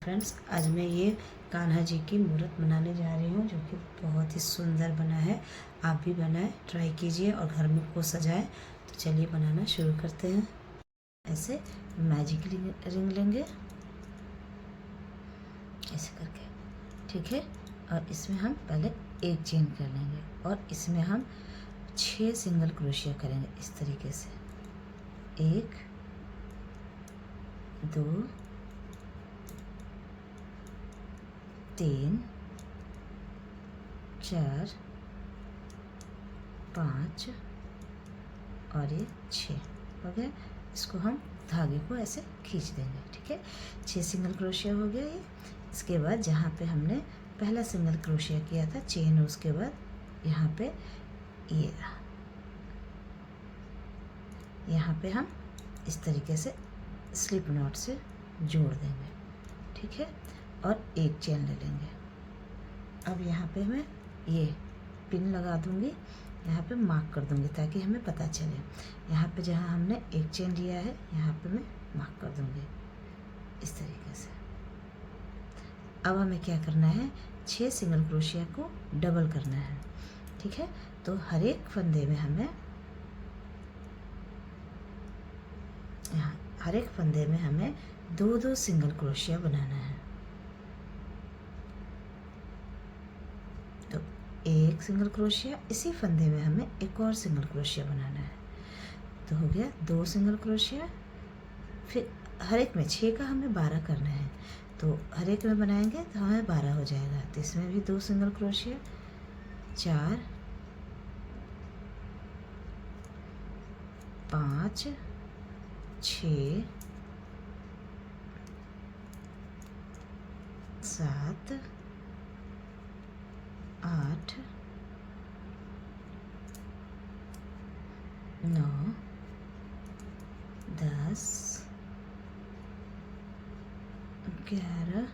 Friends, आज मैं ये कान्हा जी की मूर्त बनाने जा रही हूँ जो कि बहुत ही सुंदर बना है। आप भी बनाएं, ट्राई कीजिए और घर में को सजाएं। तो चलिए बनाना शुरू करते हैं। ऐसे मैजिक रिंग लेंगे ऐसे करके, ठीक है। और इसमें हम पहले एक चेन कर लेंगे और इसमें हम 6 सिंगल क्रोशिया करेंगे इस तरीके से। 1 2 3 4 5 और ये 6 हो गया। इसको हम धागे को ऐसे खींच देंगे, ठीक है। 6 सिंगल क्रोशिया हो गया ये। इसके बाद जहाँ पे हमने पहला सिंगल क्रोशिया किया था चेन, उसके बाद यहाँ पे ये रहा, यहाँ पे हम इस तरीके से स्लिप नॉट से जोड़ देंगे, ठीक है। और एक चेन ले लेंगे। अब यहाँ पे मैं ये पिन लगा दूँगी, यहाँ पे मार्क कर दूँगी ताकि हमें पता चले। यहाँ पे जहाँ हमने एक चेन लिया है यहाँ पे मैं मार्क कर दूँगी इस तरीके से। अब हमें क्या करना है, 6 सिंगल क्रोशिया को डबल करना है, ठीक है। तो हर एक फंदे में हमें यहाँ हर एक फंदे में हमें 2-2 सिंगल क्रोशिया बनाना है। तो एक सिंगल क्रोशिया, इसी फंदे में हमें एक और सिंगल क्रोशिया बनाना है। तो हो गया 2 सिंगल क्रोशिया। फिर हर एक में 6 का हमें 12 करना है, तो हर एक में बनाएंगे तो हमें 12 हो जाएगा। तो इसमें भी 2 सिंगल क्रोशिया, 4 5 6 7 8 9 10 11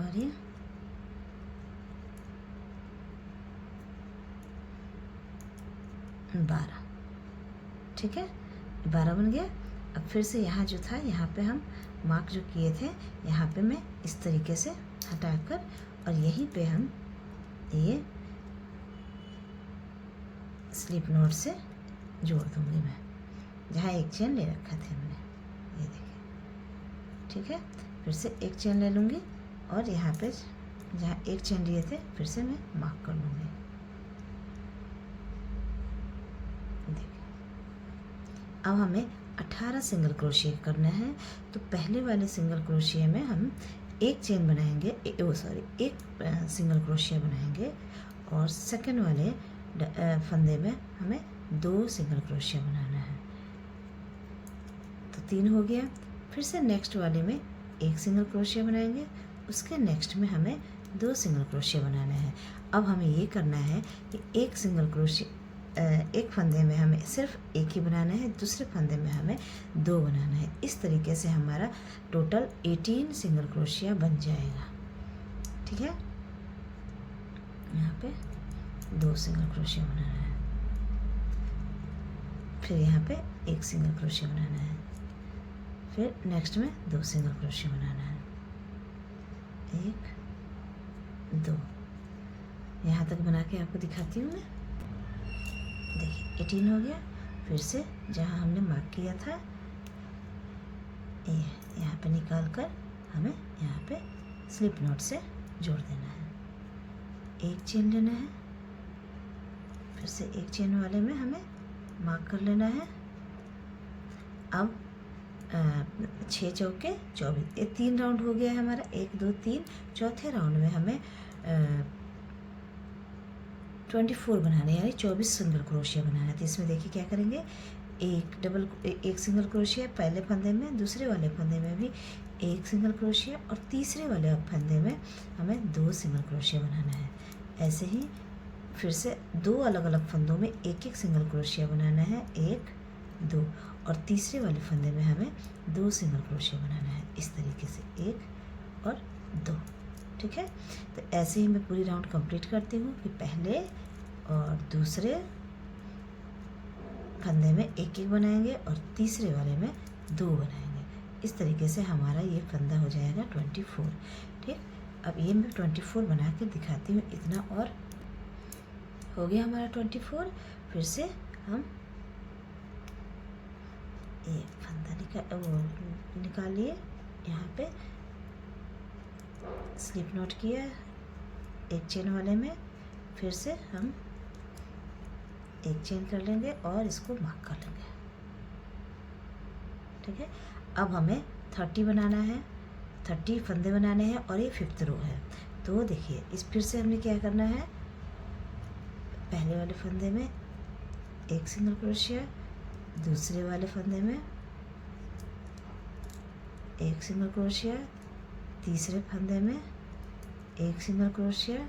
और ये 12, ठीक है। 12 बन गया। अब फिर से यहाँ जो था, यहाँ पे हम मार्क जो किए थे, यहाँ पे मैं इस तरीके से हटाकर और यहीं पे हम ये स्लिप नॉट से जोड़ दूँगी मैं, जहाँ एक चेन ले रखा था मैंने, ये देखिए, ठीक है। फिर से एक चेन ले लूँगी और यहाँ पे जहाँ एक चेन लिए थे फिर से मैं मार्क कर लूँगी, देखिए। अब हमें 18 सिंगल क्रोशिया करना है। तो पहले वाले सिंगल क्रोशिया में हम एक चेन बनाएंगे, एक सिंगल क्रोशिया बनाएंगे और सेकंड वाले फंदे में हमें 2 सिंगल क्रोशिया बनाना है। तो 3 हो गया। फिर से नेक्स्ट वाले में एक सिंगल क्रोशिया बनाएंगे, उसके नेक्स्ट में हमें 2 सिंगल क्रोशिया बनाना है। अब हमें ये करना है कि एक सिंगल क्रोशिया, एक फंदे में हमें सिर्फ एक ही बनाना है, दूसरे फंदे में हमें 2 बनाना है। इस तरीके से हमारा टोटल 18 सिंगल क्रोशिया बन जाएगा, ठीक है। यहाँ पे 2 सिंगल क्रोशिया बनाना है, फिर यहाँ पे एक सिंगल क्रोशिया बनाना है, फिर नेक्स्ट में 2 सिंगल क्रोशिया बनाना है, 1 2। यहाँ तक बना के आपको दिखाती हूँ मैं। देखिए 18 हो गया। फिर से जहाँ हमने मार्क किया था ये यहाँ पे निकाल कर हमें यहाँ पे स्लिप नॉट से जोड़ देना है। एक चेन लेना है, फिर से एक चेन वाले में हमें मार्क कर लेना है। अब 6 चौके 24, ये 3 राउंड हो गया है हमारा, 1 2 3। चौथे राउंड में हमें 24 बनाने, यानी 24 सिंगल क्रोशिया बनाना है। तो इसमें देखिए क्या करेंगे, एक सिंगल क्रोशिया पहले फंदे में, दूसरे वाले फंदे में भी एक सिंगल क्रोशिया और तीसरे वाले फंदे में हमें 2 सिंगल क्रोशिया बनाना है। ऐसे ही फिर से 2 अलग अलग फंदों में एक एक सिंगल क्रोशिया बनाना है, 1 2, और तीसरे वाले फंदे में हमें 2 सिंगल क्रोशिया बनाना है। इस तरीके से 1 और 2, ठीक है। तो ऐसे ही मैं पूरी राउंड कंप्लीट करती हूँ कि पहले और दूसरे फंदे में एक एक बनाएंगे और तीसरे वाले में 2 बनाएंगे। इस तरीके से हमारा ये फंदा हो जाएगा 24। ठीक, अब ये मैं 24 बना के दिखाती हूँ। इतना और हो गया हमारा 24। फिर से हम ये फंदा निकालिए, यहाँ पे स्लिप नॉट किया एक चेन वाले में, फिर से हम एक चेन कर लेंगे और इसको मार्क कर लेंगे। ठीक है, अब हमें 30 बनाना है, 30 फंदे बनाने हैं और ये 5th रो है। तो देखिए इस फिर से हमने क्या करना है, पहले वाले फंदे में एक सिंगल क्रोशिया, दूसरे वाले फंदे में एक सिंगल क्रोशिया, तीसरे फंदे में एक सिंगल क्रोशिया।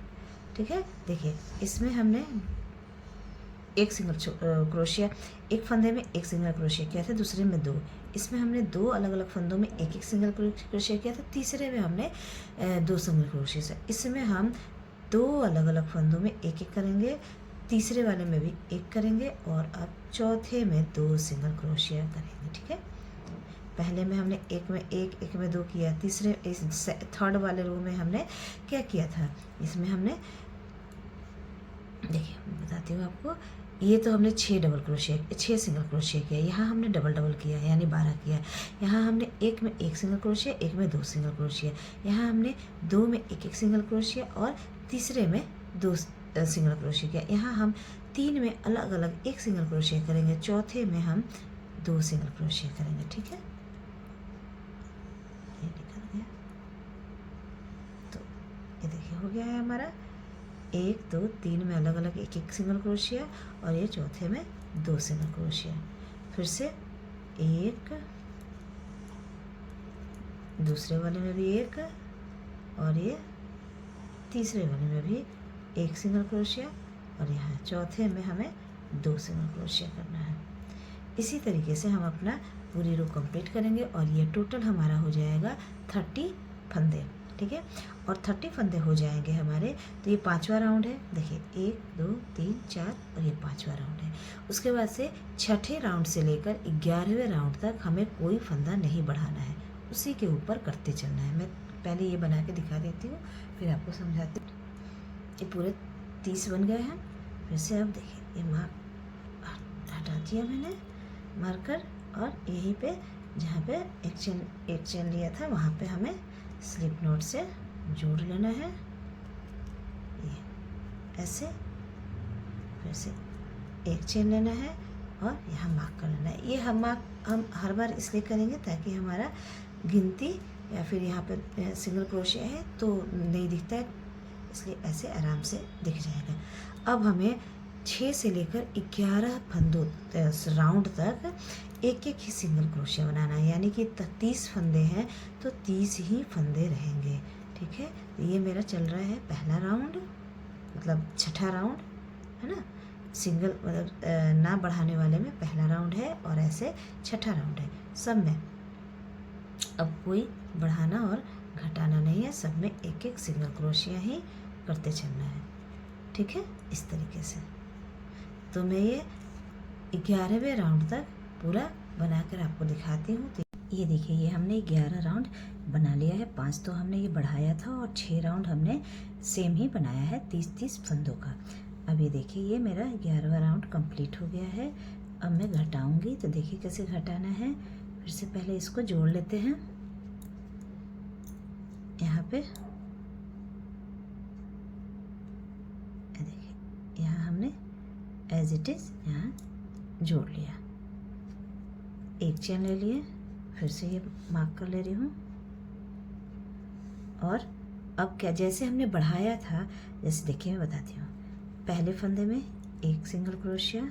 ठीक है, देखिए इसमें हमने एक सिंगल क्रोशिया, एक फंदे में एक सिंगल क्रोशिया किया था, दूसरे में 2। इसमें हमने 2 अलग अलग फंदों में एक एक सिंगल क्रोशिया किया था, तीसरे में हमने 2 सिंगल क्रोशिया से। इसमें हम 2 अलग अलग फंदों में एक एक करेंगे, तीसरे वाले में भी एक करेंगे और अब चौथे में 2 सिंगल क्रोशिया करेंगे। ठीक है, पहले में हमने एक में एक में 2 किया, तीसरे इस 3rd वाले रो में हमने क्या किया था, इसमें हमने देखिए बताती हूँ आपको, ये तो हमने 6 सिंगल क्रोशिया किया, यहाँ हमने डबल किया यानी 12 किया। यहाँ हमने एक में एक सिंगल क्रोशिया, एक में 2 सिंगल क्रोशिया, यहाँ हमने 2 में एक एक सिंगल क्रोशिया और तीसरे में 2 सिंगल क्रोशिया किया। यहाँ हम 3 में अलग अलग एक सिंगल क्रोशिया करेंगे, चौथे में हम 2 सिंगल क्रोशिया करेंगे। ठीक है, ये निकल गया। तो ये देखिए हो गया है हमारा 1 2 3 में अलग अलग एक एक सिंगल क्रोशिया और ये चौथे में 2 सिंगल क्रोशिया। फिर से एक, दूसरे वाले में भी एक और ये तीसरे वाले में भी एक सिंगल क्रोशिया और यहाँ चौथे में हमें 2 सिंगल क्रोशिया करना है। इसी तरीके से हम अपना पूरी रो कंप्लीट करेंगे और ये टोटल हमारा हो जाएगा 30 फंदे। ठीक है, और 30 फंदे हो जाएंगे हमारे। तो ये 5वां राउंड है, देखिए 1 2 3 4 और ये 5वां राउंड है। उसके बाद से 6ठे राउंड से लेकर 11वें राउंड तक हमें कोई फंदा नहीं बढ़ाना है, उसी के ऊपर करते चलना है। मैं पहले ये बना के दिखा देती हूँ, फिर आपको समझाती हूँ। ये पूरे 30 बन गए हैं। फिर से अब देखिए ये मार्क हटा दिया मैंने मार्कर, और यहीं पे जहाँ पे एक चेन लिया था वहाँ पे हमें स्लिप नॉट से जोड़ लेना है, ये ऐसे। फिर से एक चेन लेना है और यहाँ मार्क कर लेना है। ये हम हर बार इसलिए करेंगे ताकि हमारा गिनती या फिर यहाँ पे सिंगल क्रोशिया है तो नहीं दिखता है, इसलिए ऐसे आराम से दिख जाएगा। अब हमें 6 से लेकर 11 फंदों राउंड तक एक एक ही सिंगल क्रोशिया बनाना है, यानी कि 30 फंदे हैं तो 30 ही फंदे रहेंगे। ठीक है, तो ये मेरा चल रहा है पहला राउंड, मतलब 6ठा राउंड है ना, सिंगल मतलब ना बढ़ाने वाले में पहला राउंड है और ऐसे 6ठा राउंड है। सब में अब कोई बढ़ाना और घटाना नहीं है, सब में एक एक सिंगल क्रोशिया ही करते चलना है। ठीक है, इस तरीके से। तो मैं ये 11वें राउंड तक पूरा बनाकर आपको दिखाती हूँ। तो ये देखिए ये हमने 11 राउंड बना लिया है, 5 तो हमने ये बढ़ाया था और 6 राउंड हमने सेम ही बनाया है 30-30 फंदों का। अब ये देखिए ये मेरा 11वां राउंड कंप्लीट हो गया है। अब मैं घटाऊंगी, तो देखिए कैसे घटाना है। फिर से पहले इसको जोड़ लेते हैं यहाँ पे, देखिए यहाँ हमने एज इट इज़ यहाँ जोड़ लिया, एक चेन ले लिए, फिर से ये मार्क कर ले रही हूँ। और अब क्या, जैसे हमने बढ़ाया था, जैसे देखिए मैं बताती हूँ। पहले फंदे में एक सिंगल क्रोशिया,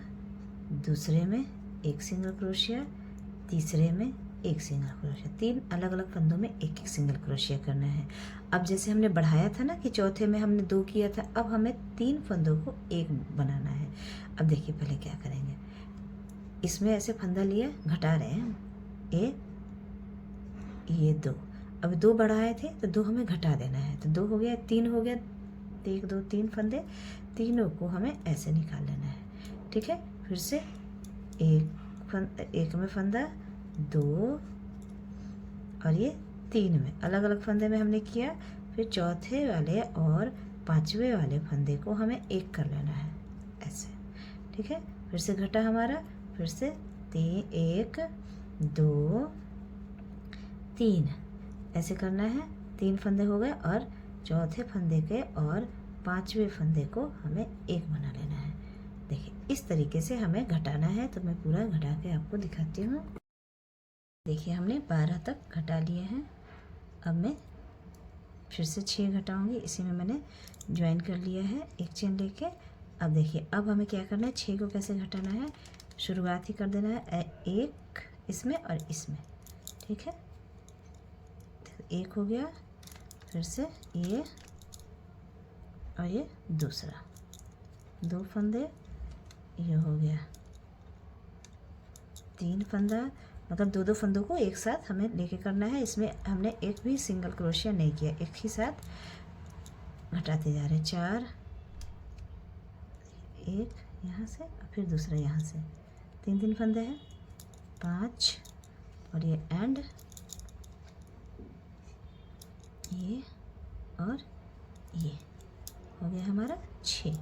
दूसरे में एक सिंगल क्रोशिया, तीसरे में एक सिंगल क्रोशिया, 3 अलग अलग फंदों में एक एक सिंगल क्रोशिया करना है। अब जैसे हमने बढ़ाया था ना कि चौथे में हमने 2 किया था, अब हमें 3 फंदों को एक बनाना है। अब देखिए पहले क्या करेंगे, इसमें ऐसे फंदा लिया, घटा रहे हैं ये 2, अब 2 बढ़ाए थे तो 2 हमें घटा देना है, तो 2 हो गया, 3 हो गया, 1 2 3 फंदे, तीनों को हमें ऐसे निकाल लेना है। ठीक है, फिर से एक में फंदा, 2 और ये 3 में, अलग अलग फंदे में हमने किया। फिर चौथे वाले और पांचवे वाले फंदे को हमें एक कर लेना है ऐसे, ठीक है। फिर से घटा हमारा, फिर से 1 2 3 ऐसे करना है। 3 फंदे हो गए और चौथे फंदे के और पांचवे फंदे को हमें एक बना लेना है। देखिए इस तरीके से हमें घटाना है, तो मैं पूरा घटा के आपको दिखाती हूँ। देखिए हमने 12 तक घटा लिए हैं। अब मैं फिर से 6 घटाऊंगी, इसी में मैंने ज्वाइन कर लिया है एक चेन लेके। अब देखिए अब हमें क्या करना है, 6 को कैसे घटाना है, शुरुआत ही कर देना है एक इसमें और इसमें, ठीक है। एक हो गया, फिर से ये और ये दूसरा, 2 फंदे, ये हो गया 3 फंदा, मतलब 2 फंदों को एक साथ हमें लेके करना है। इसमें हमने एक भी सिंगल क्रोशिया नहीं किया, एक ही साथ घटाते जा रहे हैं। 4, एक यहाँ से और फिर दूसरा यहाँ से, 3 फंदे हैं, 5 और ये एंड, ये और ये हो गया हमारा 6,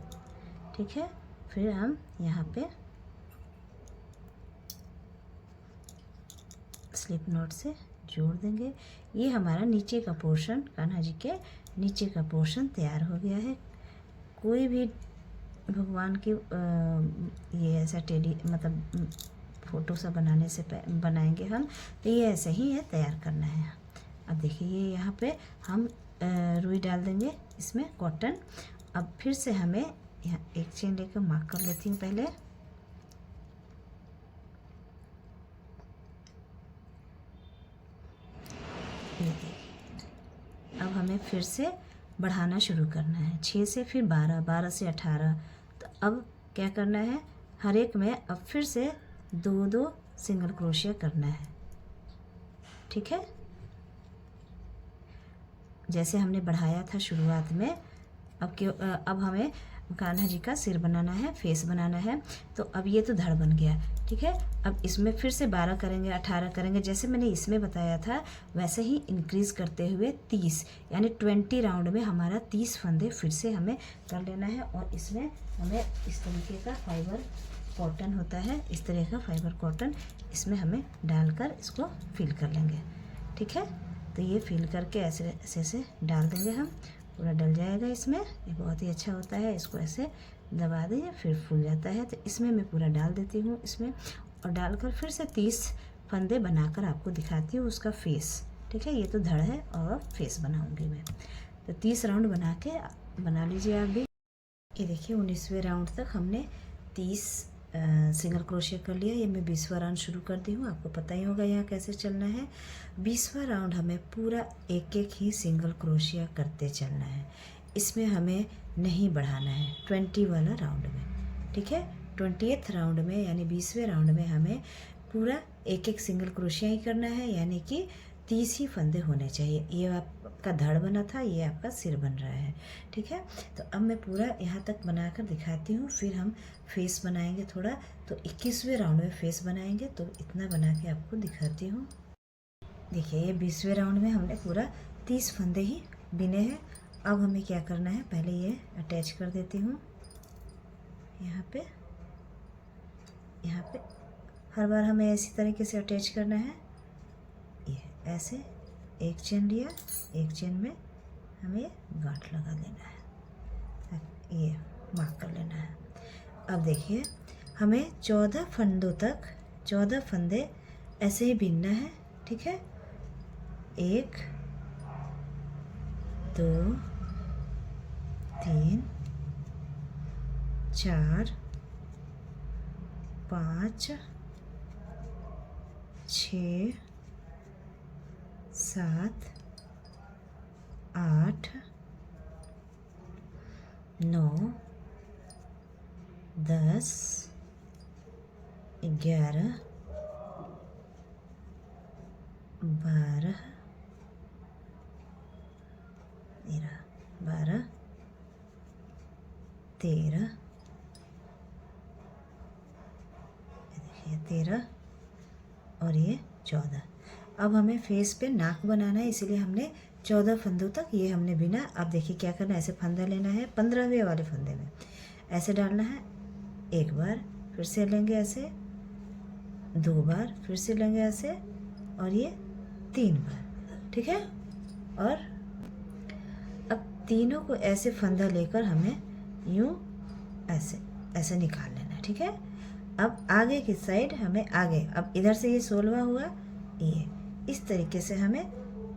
ठीक है। फिर हम यहाँ पे स्लिप नॉट से जोड़ देंगे। ये हमारा नीचे का पोर्शन, कान्हा जी के नीचे का पोर्शन तैयार हो गया है। कोई भी भगवान की ये ऐसा टेडी मतलब फ़ोटो सा बनाने से बनाएंगे हम, तो ये ऐसे ही है, तैयार करना है। अब देखिए ये यहाँ पे हम रुई डाल देंगे इसमें, कॉटन। अब फिर से हमें यहाँ एक चेन लेकर मार्क कर लेती हूँ पहले। अब हमें फिर से बढ़ाना शुरू करना है, 6 से फिर 12, 12 से 18। तो अब क्या करना है, हर एक में अब फिर से 2 सिंगल क्रोशिया करना है, ठीक है। जैसे हमने बढ़ाया था शुरुआत में। अब हमें कान्हा जी का सिर बनाना है, फेस बनाना है। तो अब ये तो धड़ बन गया, ठीक है। अब इसमें फिर से 12 करेंगे, 18 करेंगे, जैसे मैंने इसमें बताया था वैसे ही इंक्रीज़ करते हुए 30 यानी 20 राउंड में हमारा 30 फंदे फिर से हमें कर लेना है। और इसमें हमें इस तरीके का फाइबर कॉटन होता है, इस तरह का फाइबर कॉटन इसमें हमें डालकर इसको फिल कर लेंगे, ठीक है। तो ये फिल करके ऐसे ऐसे ऐसे डाल देंगे हम, पूरा डल जाएगा इसमें। ये बहुत ही अच्छा होता है, इसको ऐसे दबा देंगे फिर फूल जाता है। तो इसमें मैं पूरा डाल देती हूँ इसमें, और डालकर फिर से 30 फंदे बनाकर आपको दिखाती हूँ उसका फेस, ठीक है। ये तो धड़ है और फेस बनाऊँगी मैं। तो 30 राउंड बना लीजिए आप भी। ये देखिए 19वें राउंड तक हमने 30 सिंगल क्रोशिया कर लिया। ये मैं 20वां राउंड शुरू कर दी हूँ, आपको पता ही होगा यहाँ कैसे चलना है। 20वां राउंड हमें पूरा एक एक ही सिंगल क्रोशिया करते चलना है, इसमें हमें नहीं बढ़ाना है 20 वाला राउंड में, ठीक है। 20th राउंड में यानी 20वें राउंड में हमें पूरा एक एक सिंगल क्रोशिया ही करना है, यानी कि 30 ही फंदे होने चाहिए। ये आपका धड़ बना था, ये आपका सिर बन रहा है, ठीक है। तो अब मैं पूरा यहाँ तक बनाकर दिखाती हूँ, फिर हम फेस बनाएंगे थोड़ा। तो 21वें राउंड में फेस बनाएंगे, तो इतना बना के आपको दिखाती हूँ। देखिए ये 20वें राउंड में हमने पूरा 30 फंदे ही बिने हैं। अब हमें क्या करना है, पहले ये अटैच कर देती हूँ यहाँ पे। हर बार हमें इसी तरीके से अटैच करना है। ये ऐसे एक चेन लिया, एक चेन में हमें गांठ लगा लेना है, ये मार्क कर लेना है। अब देखिए हमें 14 फंदों तक 14 फंदे ऐसे ही बिनना है, ठीक है। 1 2 3 4 5 6 7 8 9 10 11 12 13 देखिए 14। अब हमें फेस पे नाक बनाना है, इसीलिए हमने 14 फंदों तक ये हमने बिना। अब देखिए क्या करना है, ऐसे फंदा लेना है 15वें वाले फंदे में ऐसे डालना है, एक बार फिर से लेंगे ऐसे, 2 बार फिर से लेंगे ऐसे, और ये 3 बार, ठीक है। और अब तीनों को ऐसे फंदा लेकर हमें यूं ऐसे ऐसे निकाल लेना है, ठीक है। अब आगे की साइड हमें आगे, अब इधर से ये 16वां हुआ, ये इस तरीके से हमें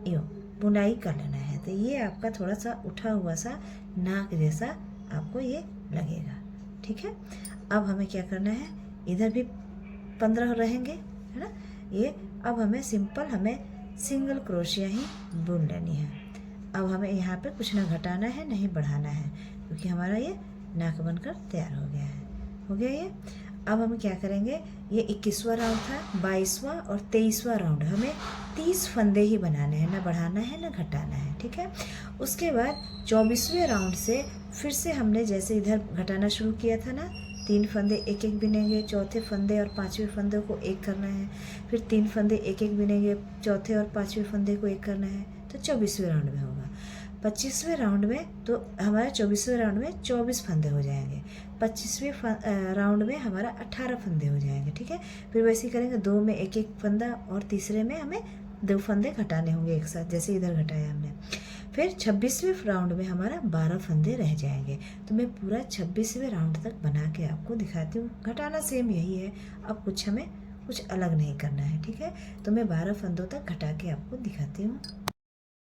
यूं बुनाई कर लेना है। तो ये आपका थोड़ा सा उठा हुआ सा नाक जैसा आपको ये लगेगा, ठीक है। अब हमें क्या करना है, इधर भी 15 रहेंगे, है ना। ये अब हमें सिंपल हमें सिंगल क्रोशिया ही बुन लेनी है। अब हमें यहाँ पे कुछ ना घटाना है नहीं बढ़ाना है, क्योंकि हमारा ये नाक बनकर तैयार हो गया है, हो गया ये। अब हम क्या करेंगे, ये 21वां राउंड था, 22वां और 23वां राउंड हमें 30 फंदे ही बनाने हैं, ना बढ़ाना है ना घटाना है, ठीक है। उसके बाद 24वें राउंड से फिर से हमने जैसे इधर घटाना शुरू किया था ना, 3 फंदे एक एक बिनेंगे, चौथे फंदे और 5वें फंदे को एक करना है, फिर 3 फंदे एक एक बिनेंगे, चौथे और 5वें फंदे को एक करना है, तो 24वें राउंड में होगा। 25वें राउंड में तो हमारा 24वें राउंड में 24 फंदे हो जाएंगे, 25वें राउंड में हमारा 18 फंदे हो जाएंगे, ठीक है। फिर वैसे ही करेंगे, 2 में एक एक फंदा और तीसरे में हमें 2 फंदे घटाने होंगे एक साथ, जैसे इधर घटाया हमने। फिर 26वें राउंड में हमारा 12 फंदे रह जाएंगे। तो मैं पूरा 26वें राउंड तक बना के आपको दिखाती हूँ। घटाना सेम यही है, अब कुछ हमें कुछ अलग नहीं करना है, ठीक है। तो मैं 12 फंदों तक घटा के आपको दिखाती हूँ।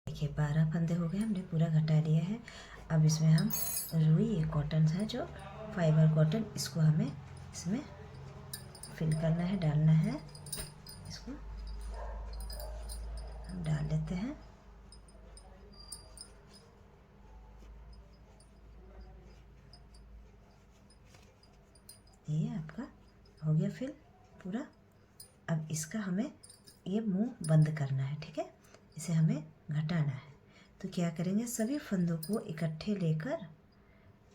देखिए 12 फंदे हो गए, हमने पूरा घटा लिया है। अब इसमें हम रुई, ये कॉटन है जो फाइबर कॉटन, इसको हमें इसमें फिल करना है, डालना है, इसको हम डाल लेते हैं। ये आपका हो गया फिल पूरा। अब इसका हमें ये मुंह बंद करना है, ठीक है। इसे हमें घटाना है, तो क्या करेंगे, सभी फंदों को इकट्ठे लेकर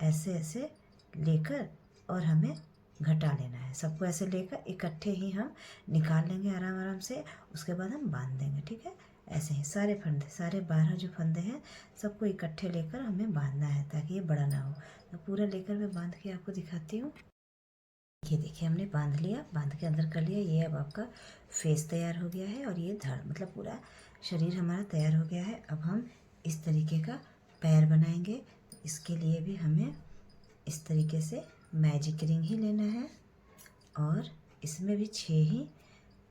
ऐसे ऐसे लेकर और हमें घटा लेना है। सबको ऐसे लेकर इकट्ठे ही हम निकाल लेंगे आराम आराम से, उसके बाद हम बांध देंगे, ठीक है। ऐसे ही सारे फंदे, सारे 12 जो फंदे हैं सबको इकट्ठे लेकर हमें बांधना है, ताकि ये बड़ा ना हो। तो पूरा लेकर मैं बांध के आपको दिखाती हूँ। ये देखिए हमने बांध लिया, बांध के अंदर कर लिया। ये अब आपका फेस तैयार हो गया है, और ये धड़ मतलब पूरा शरीर हमारा तैयार हो गया है। अब हम इस तरीके का पैर बनाएंगे। इसके लिए भी हमें इस तरीके से मैजिक रिंग ही लेना है, और इसमें भी 6 ही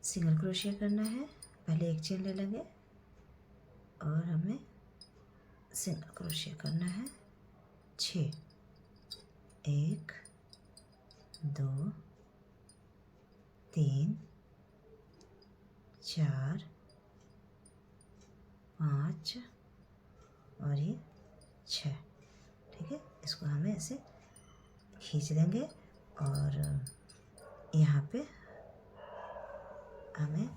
सिंगल क्रोशिया करना है। पहले एक चेन ले लेंगे और हमें सिंगल क्रोशिया करना है 6, 1 2 3 4 5 और ये 6, ठीक है। इसको हमें ऐसे खींच देंगे, और यहाँ पे हमें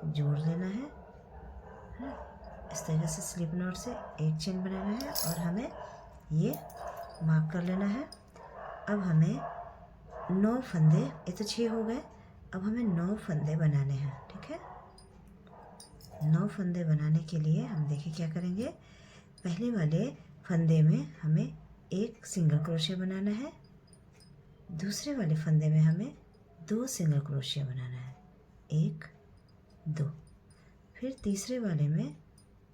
जोड़ लेना है ना। इस तरीके से स्लिप नॉट से एक चेन बनाना है, और हमें ये मार्क कर लेना है। अब हमें 9 फंदे, ये तो 6 हो गए, अब हमें 9 फंदे बनाने हैं, ठीक है। 9 फंदे बनाने के लिए हम देखिए क्या करेंगे, पहले वाले फंदे में हमें एक सिंगल क्रोशिया बनाना है, दूसरे वाले फंदे में हमें 2 सिंगल क्रोशिया बनाना है, 1 2, फिर तीसरे वाले में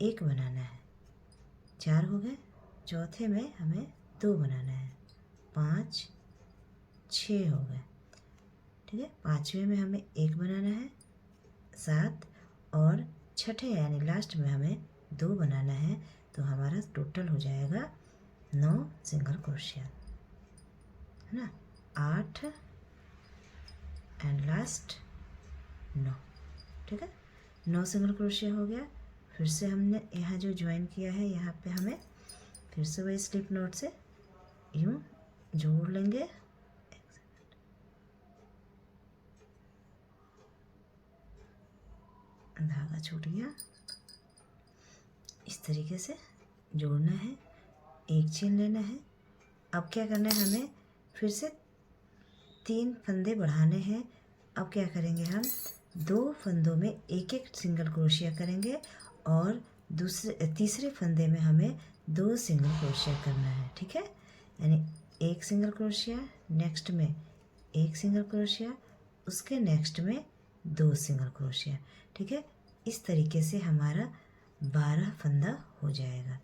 1 बनाना है, 4 हो गए। चौथे में हमें 2 बनाना है, 5 6 हो गए, ठीक है। 5वें में हमें 1 बनाना है, 7, और छठे यानी लास्ट में हमें 2 बनाना है। तो हमारा टोटल हो जाएगा 9 सिंगल क्रोशिया, है ना। 8 एंड लास्ट 9, ठीक है। 9 सिंगल क्रोशिया हो गया। फिर से हमने यहाँ जो ज्वाइन किया है, यहाँ पे हमें फिर से वही स्लिप नॉट से यूँ जोड़ लेंगे। धागा छूट गया, इस तरीके से जोड़ना है, एक चेन लेना है। अब क्या करना है, हमें फिर से 3 फंदे बढ़ाने हैं। अब क्या करेंगे, हम 2 फंदों में एक एक सिंगल क्रोशिया करेंगे और तीसरे फंदे में हमें 2 सिंगल क्रोशिया करना है। ठीक है, यानी एक सिंगल क्रोशिया, नेक्स्ट में एक सिंगल क्रोशिया, उसके नेक्स्ट में 2 सिंगल क्रोशिया। ठीक है, इस तरीके से हमारा 12 फंदा हो जाएगा।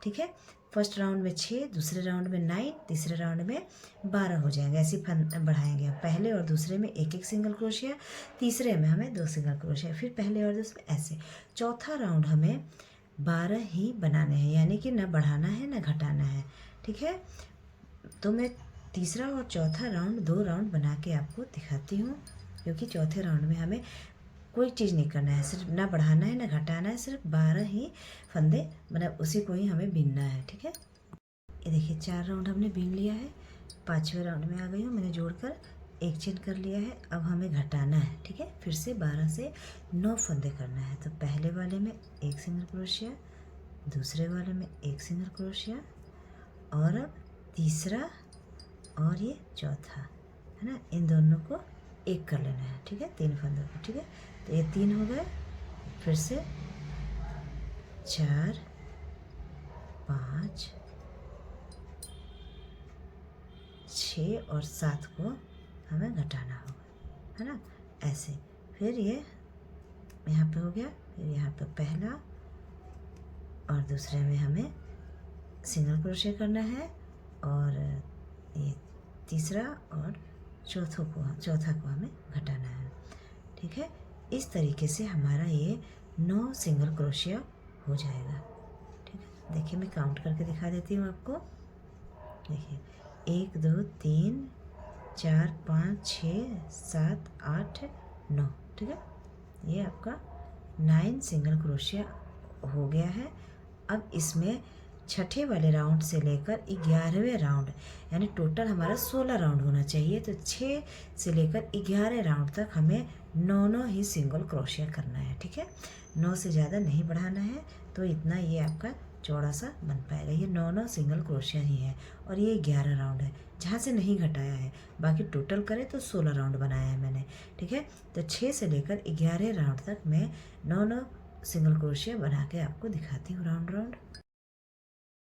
ठीक है, फर्स्ट राउंड में 6, दूसरे राउंड में 9, तीसरे राउंड में 12 हो जाएंगे। ऐसे बढ़ाएंगे। पहले और दूसरे में एक एक सिंगल क्रोशिया, तीसरे में हमें 2 सिंगल क्रोशिया, फिर पहले और दूसरे ऐसे। चौथा राउंड हमें 12 ही बनाने हैं, यानी कि ना बढ़ाना है ना घटाना है। ठीक है, तो मैं तीसरा और चौथा राउंड 2 राउंड बना के आपको दिखाती हूँ, क्योंकि चौथे राउंड में हमें कोई चीज़ नहीं करना है, सिर्फ ना बढ़ाना है ना घटाना है, सिर्फ 12 ही फंदे मतलब उसी को ही हमें बीनना है। ठीक है, ये देखिए 4 राउंड हमने बीन लिया है। 5वें राउंड में आ गई हूँ, मैंने जोड़कर एक चेन कर लिया है। अब हमें घटाना है। ठीक है, फिर से 12 से 9 फंदे करना है। तो पहले वाले में एक सिंगल क्रोशिया, दूसरे वाले में एक सिंगल क्रोशिया, और अब तीसरा और ये चौथा, है ना, इन दोनों को एक कर लेना है। ठीक है, 3 फंदों को। ठीक है, तो ये 3 हो गए। फिर से 4, 5, 6 और 7 को हमें घटाना होगा, है ना, ऐसे। फिर ये यहाँ पे हो गया, फिर यहाँ पे पहला और दूसरे में हमें सिंगल क्रोशिया करना है, और ये तीसरा और चौथा को हमें घटाना है। ठीक है, इस तरीके से हमारा ये 9 सिंगल क्रोशिया हो जाएगा। ठीक है, देखिए मैं काउंट करके दिखा देती हूँ आपको। देखिए 1 2 3 4 5 6 7 8 9। ठीक है, ये आपका 9 सिंगल क्रोशिया हो गया है। अब इसमें छठे वाले राउंड से लेकर 11वें राउंड, यानी टोटल हमारा 16 राउंड होना चाहिए। तो 6 से लेकर 11 राउंड तक हमें 9 ही सिंगल क्रोशिया करना है। ठीक है, 9 से ज़्यादा नहीं बढ़ाना है, तो इतना ये आपका चौड़ा सा बन पाएगा। ये 9 सिंगल क्रोशिया ही है, और ये 11 राउंड है जहाँ से नहीं घटाया है। बाकी टोटल करें तो 16 राउंड बनाया है मैंने। ठीक है, तो 6 से लेकर 11 राउंड तक मैं 9 सिंगल क्रोशिया बना के आपको दिखाती हूँ राउंड राउंड।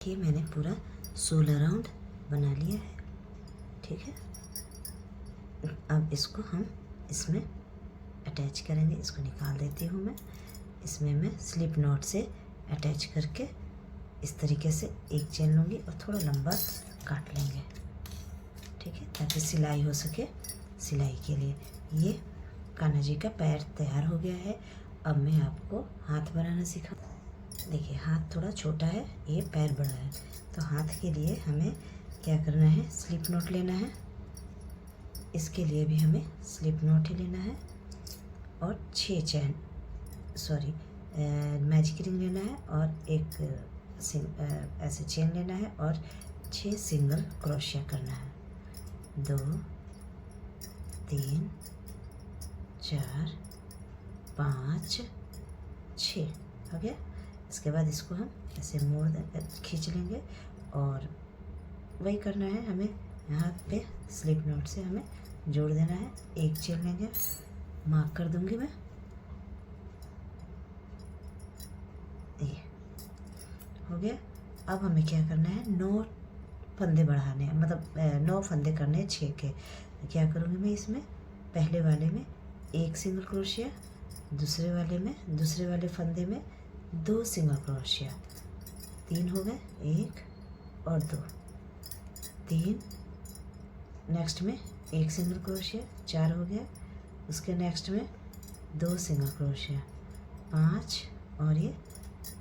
ये मैंने पूरा 16 राउंड बना लिया है। ठीक है, अब इसको हम इसमें अटैच करेंगे। इसको निकाल देती हूँ मैं। इसमें मैं स्लिप नॉट से अटैच करके इस तरीके से एक चेन लूँगी और थोड़ा लंबा काट लेंगे। ठीक है, ताकि सिलाई हो सके। सिलाई के लिए ये कान्हा जी का पैर तैयार हो गया है। अब मैं आपको हाथ बनाना सिखा। देखिए हाथ थोड़ा छोटा है, ये पैर बड़ा है, तो हाथ के लिए हमें क्या करना है, स्लिप नॉट लेना है। इसके लिए भी हमें स्लिप नॉट ही लेना है, और 6 चैन मैजिक रिंग लेना है, और एक ऐसे चेन लेना है, और 6 सिंगल क्रोशिया करना है। 2 3 4 5 6 हो गया। इसके बाद इसको हम ऐसे मोड़ खींच लेंगे, और वही करना है हमें। यहाँ पे स्लिप नॉट से हमें जोड़ देना है। एक चेन लेंगे, मार्क कर दूंगी मैं। ये हो गया। अब हमें क्या करना है, 9 फंदे बढ़ाने हैं, मतलब 9 फंदे करने हैं 6 के। क्या करूँगी मैं, इसमें पहले वाले में एक सिंगल क्रोशिया, दूसरे वाले फंदे में 2 सिंगल क्रोशिया, 3 हो गए, 1 और 2, 3। नेक्स्ट में एक सिंगल क्रोशिया, 4 हो गया। उसके नेक्स्ट में 2 सिंगल क्रोशिया, 5 और ये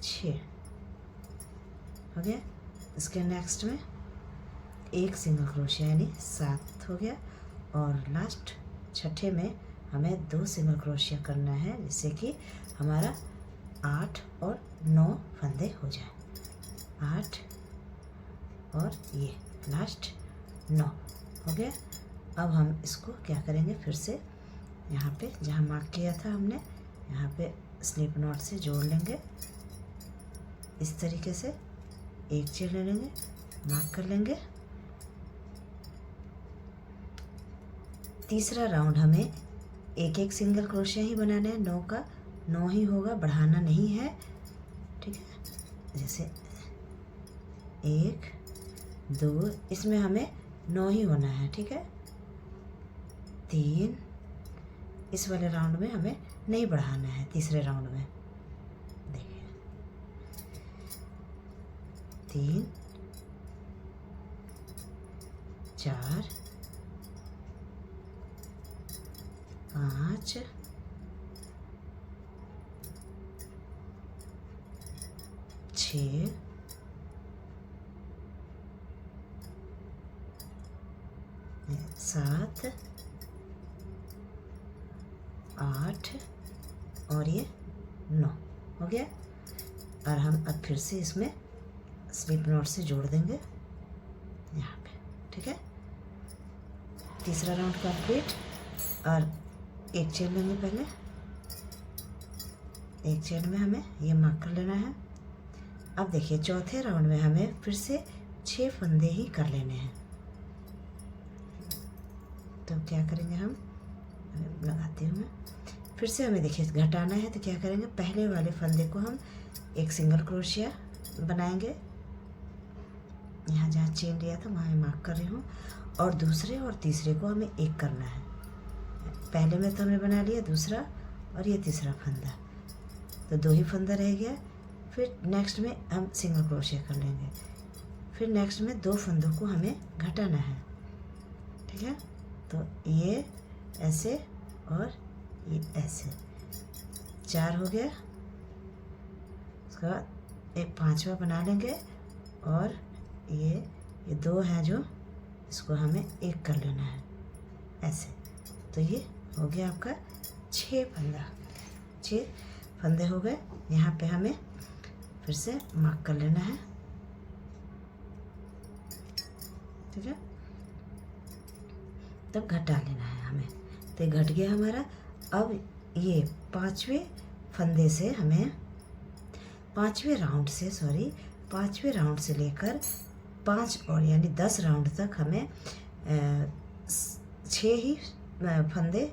6 हो गया। इसके नेक्स्ट में एक सिंगल क्रोशिया यानी 7 हो गया। और लास्ट छठे में हमें 2 सिंगल क्रोशिया करना है, जिससे कि हमारा 8 और 9 फंदे हो जाए। 8 और ये लास्ट 9 हो गया। अब हम इसको क्या करेंगे, फिर से यहाँ पे जहाँ मार्क किया था हमने, यहाँ पे स्लिप नॉट से जोड़ लेंगे। इस तरीके से एक चेन ले लेंगे, मार्क कर लेंगे। तीसरा राउंड हमें एक एक सिंगल क्रोशिया ही बनाना है, 9 का 9 ही होगा, बढ़ाना नहीं है, ठीक है। जैसे 1 2, इसमें हमें 9 ही होना है, ठीक है। 3, इस वाले राउंड में हमें नहीं बढ़ाना है, तीसरे राउंड में देखिए 3 4 5 6 7 8 और ये 9 हो गया। और हम अब फिर से इसमें स्लिप नॉट से जोड़ देंगे यहाँ पे, ठीक है। तीसरा राउंड कंप्लीट। और एक चेन लेंगे, पहले एक चेन में हमें ये मार्क कर लेना है। अब देखिए चौथे राउंड में हमें फिर से 6 फंदे ही कर लेने हैं। तो क्या करेंगे हम, लगाती हूँ मैं, फिर से हमें देखिए घटाना है। तो क्या करेंगे, पहले वाले फंदे को हम एक सिंगल क्रोशिया बनाएंगे, यहाँ जहाँ चेन लिया था वहाँ मैं मार्क कर रही हूँ। और दूसरे और तीसरे को हमें एक करना है। पहले में तो हमने बना लिया दूसरा और ये तीसरा फंदा, तो 2 ही फंदा रह गया। फिर नेक्स्ट में हम सिंगल क्रोशिया कर लेंगे। फिर नेक्स्ट में 2 फंदों को हमें घटाना है, ठीक है। तो ये ऐसे और ये ऐसे 4 हो गया। उसके बाद एक 5वां बना लेंगे और ये 2 हैं जो इसको हमें एक कर लेना है ऐसे। तो ये हो गया आपका 6 फंदा, 6 फंदे हो गए। यहाँ पे हमें फिर से मार्क कर लेना है, ठीक है। तब घटा लेना है हमें। तो ये घट गया हमारा। अब ये 5वें फंदे से हमें 5वें राउंड से लेकर 5 और यानी 10 राउंड तक हमें 6 ही फंदे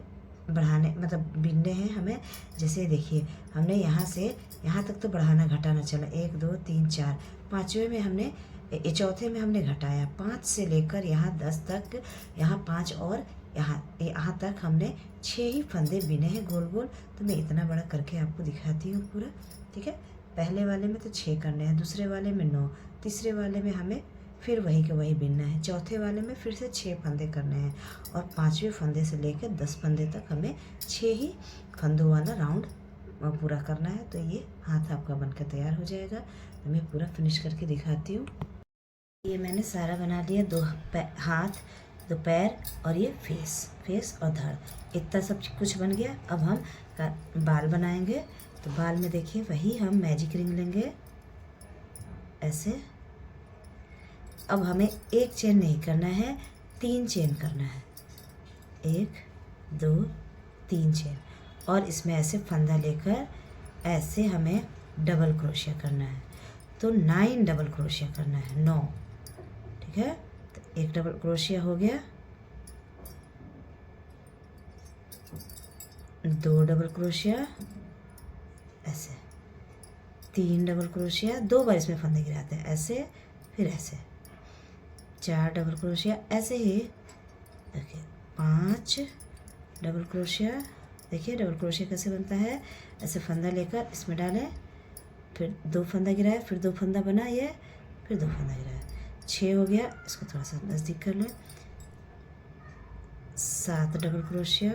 बढ़ाने मतलब बिनने हैं हमें। जैसे देखिए हमने यहाँ से यहाँ तक तो बढ़ाना घटाना चला, 1 2 3 4, 5वें में हमने चौथे में हमने घटाया 5 से लेकर यहाँ 10 तक, यहाँ 5 और यहाँ तक हमने 6 ही फंदे बिने हैं गोल गोल। तो मैं इतना बड़ा करके आपको दिखाती हूँ पूरा, ठीक है। पहले वाले में तो 6 करने हैं, दूसरे वाले में 9, तीसरे वाले में हमें फिर वही के वही बिनना है, चौथे वाले में फिर से 6 फंदे करने हैं और 5वें फंदे से लेकर 10 फंदे तक हमें 6 ही फंदों वाला राउंड पूरा करना है। तो ये हाथ आपका बनकर तैयार हो जाएगा। तो मैं पूरा फिनिश करके दिखाती हूँ। ये मैंने सारा बना लिया, 2 हाथ, 2 पैर और ये फेस और धड़, इतना सब कुछ बन गया। अब हम बाल बनाएंगे। तो बाल में देखिए वही हम मैजिक रिंग लेंगे ऐसे। अब हमें एक चेन नहीं करना है, 3 चेन करना है, 1 2 3 चेन। और इसमें ऐसे फंदा लेकर ऐसे हमें डबल क्रोशिया करना है। तो 9 डबल क्रोशिया करना है, 9, ठीक है। तो एक डबल क्रोशिया हो गया, 2 डबल क्रोशिया ऐसे, 3 डबल क्रोशिया, 2 बार इसमें फंदे गिराते हैं ऐसे, फिर ऐसे, 4 डबल क्रोशिया ऐसे ही। देखिए 5 डबल क्रोशिया। देखिए डबल क्रोशिया कैसे बनता है, ऐसे फंदा लेकर इसमें डालें, फिर 2 फंदा गिराए, फिर 2 फंदा बनाइए, फिर 2 फंदा गिराए, 6 हो गया। इसको थोड़ा सा नज़दीक कर लें, 7 डबल क्रोशिया,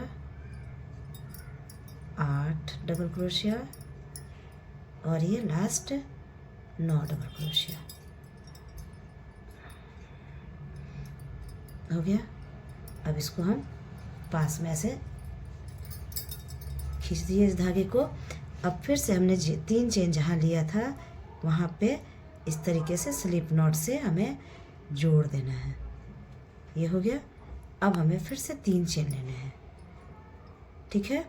8 डबल क्रोशिया और ये लास्ट 9 डबल क्रोशिया हो गया। अब इसको हम पास में ऐसे खींच दिए इस धागे को। अब फिर से हमने 3 चेन जहाँ लिया था वहाँ पे इस तरीके से स्लिप नॉट से हमें जोड़ देना है। ये हो गया। अब हमें फिर से 3 चेन लेने हैं, ठीक है।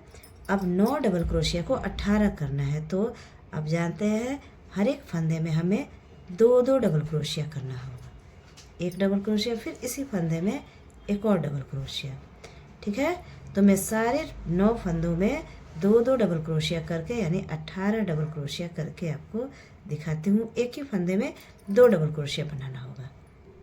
अब 9 डबल क्रोशिया को 18 करना है। तो अब जानते हैं हर एक फंदे में हमें 2 डबल क्रोशिया करना होगा, 1 डबल क्रोशिया, फिर इसी फंदे में एक और डबल क्रोशिया, ठीक है। तो मैं सारे 9 फंदों में 2-2 डबल क्रोशिया करके यानी 18 डबल क्रोशिया करके आपको दिखाती हूँ। एक ही फंदे में 2 डबल क्रोशिया बनाना होगा,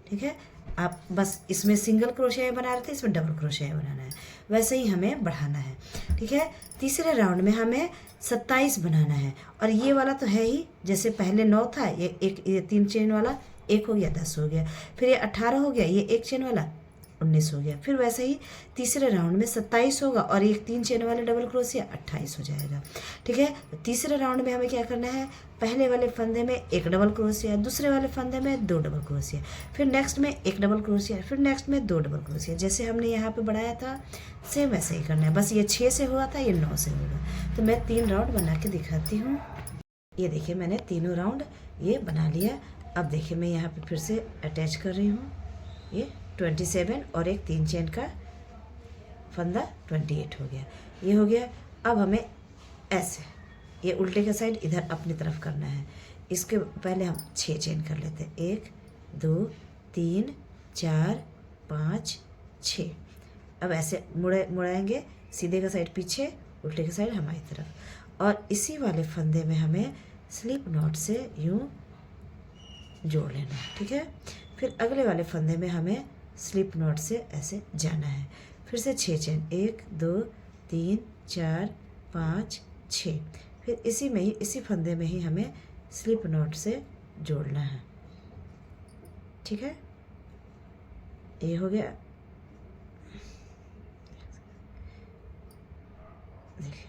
ठीक है। आप बस इसमें सिंगल क्रोशिया बना रहे थे, इसमें डबल क्रोशिया बनाना है, वैसे ही हमें बढ़ाना है, ठीक है। तीसरे राउंड में हमें 27 बनाना है और ये वाला तो है ही, जैसे पहले 9 था, ये 3 चेन वाला 1 हो गया 10 हो गया, फिर ये 18 हो गया, ये 1 चेन वाला 19 हो गया, फिर वैसे ही तीसरे राउंड में 27 होगा और एक 3 चेन वाले डबल क्रोशिया 28 हो जाएगा, ठीक है। तीसरे राउंड में हमें क्या करना है, पहले वाले फंदे में 1 डबल क्रोशिया, दूसरे वाले फंदे में 2 डबल क्रोशिया, फिर नेक्स्ट में 1 डबल क्रोशिया, फिर नेक्स्ट में 2 डबल क्रोशिया, जैसे हमने यहाँ पे बढ़ाया था सेम वैसे ही करना है। बस ये 6 से हुआ था, ये 9 से होगा। तो मैं 3 राउंड बना के दिखाती हूँ। ये देखिए मैंने तीनों राउंड ये बना लिया। अब देखिए मैं यहाँ पे फिर से अटैच कर रही हूँ, ये 27 और एक 3 चेन का फंदा 28 हो गया, ये हो गया। अब हमें ऐसे ये उल्टे के साइड इधर अपनी तरफ करना है। इसके पहले हम 6 चेन कर लेते हैं, 1 2 3 4 5 6। अब ऐसे मुड़ाएंगे, सीधे का साइड पीछे, उल्टे के साइड हमारी तरफ, और इसी वाले फंदे में हमें स्लिप नॉट से यूं जोड़ लेना है, ठीक है। फिर अगले वाले फंदे में हमें स्लिप नॉट से ऐसे जाना है, फिर से 6 चेन, 1 2 3 4 5 6, फिर इसी में ही इसी फंदे में ही हमें स्लिप नॉट से जोड़ना है, ठीक है। ये हो गया, देखिए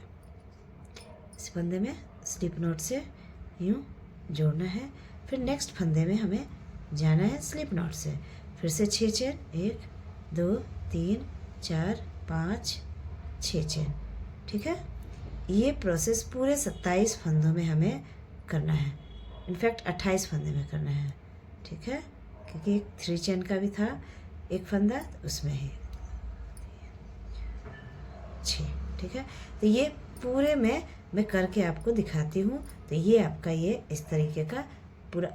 इस फंदे में स्लिप नॉट से यूं जोड़ना है, फिर नेक्स्ट फंदे में हमें जाना है स्लिप नॉट से, फिर से 6 चेन, 1 2 3 4 5 6 चेन, ठीक है। ये प्रोसेस पूरे 27 फंदों में हमें करना है, इनफैक्ट 28 फंदे में करना है, ठीक है, क्योंकि एक 3 चेन का भी था एक फंदा, तो उसमें ही 6, ठीक है। तो ये पूरे में मैं करके आपको दिखाती हूँ। तो ये आपका ये इस तरीके का पूरा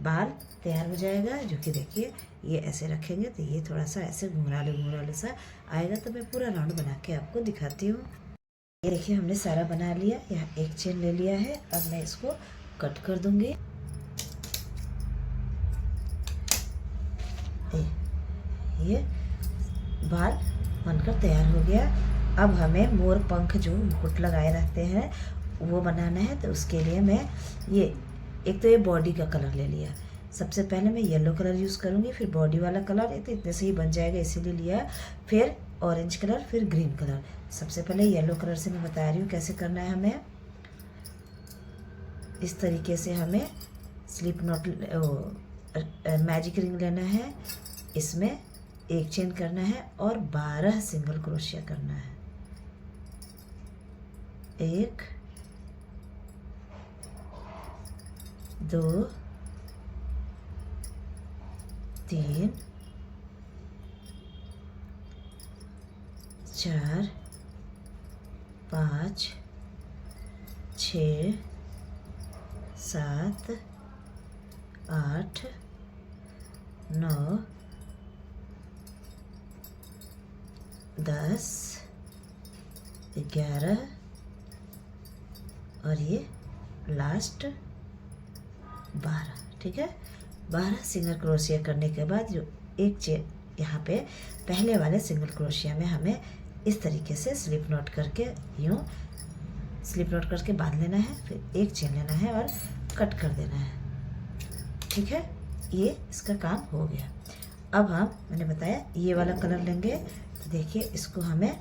बाल तैयार हो जाएगा, जो कि देखिए ये ऐसे रखेंगे तो ये थोड़ा सा ऐसे घुंघराले सा आएगा। तो मैं पूरा राउंड बना के आपको दिखाती हूँ। ये देखिए हमने सारा बना लिया, यहाँ 1 चेन ले लिया है। अब मैं इसको कट कर दूंगी। ये बाल बनकर तैयार हो गया। अब हमें मोर पंख जो मुकुट लगाए रहते हैं वो बनाना है। तो उसके लिए मैं ये एक तो ये बॉडी का कलर ले लिया। सबसे पहले मैं येलो कलर यूज़ करूँगी, फिर बॉडी वाला कलर, ये तो इतने से ही बन जाएगा इसीलिए लिया, फिर ऑरेंज कलर, फिर ग्रीन कलर। सबसे पहले येलो कलर से मैं बता रही हूँ कैसे करना है हमें। इस तरीके से हमें स्लिप नॉट मैजिक रिंग लेना है, इसमें 1 चेन करना है और 12 सिंगल क्रोशिया करना है। 1 2 3 4 5 6 7 8 9 10 11 और ये लास्ट 12, ठीक है। 12 सिंगल क्रोशिया करने के बाद जो 1 चेन यहाँ पे पहले वाले सिंगल क्रोशिया में हमें इस तरीके से स्लिप नॉट करके यूँ स्लिप नॉट करके बांध लेना है, फिर 1 चेन लेना है और कट कर देना है, ठीक है। ये इसका काम हो गया। अब हम मैंने बताया ये वाला कलर लेंगे। तो देखिए इसको हमें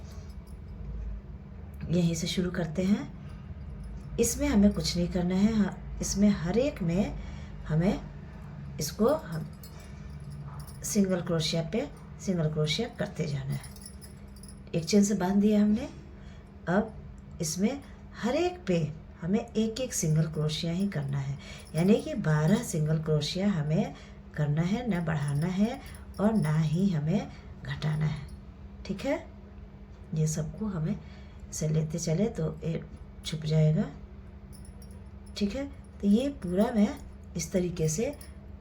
यहीं से शुरू करते हैं। इसमें हमें कुछ नहीं करना है, हाँ, इसमें हर एक में हमें इसको हम सिंगल क्रोशिया पे सिंगल क्रोशिया करते जाना है। 1 चेन से बांध दिया हमने। अब इसमें हर एक पे हमें 1 सिंगल क्रोशिया ही करना है, यानी कि 12 सिंगल क्रोशिया हमें करना है, ना बढ़ाना है और ना ही हमें घटाना है, ठीक है। ये सबको हमें से लेते चले तो ये छुप जाएगा, ठीक है। तो ये पूरा मैं इस तरीके से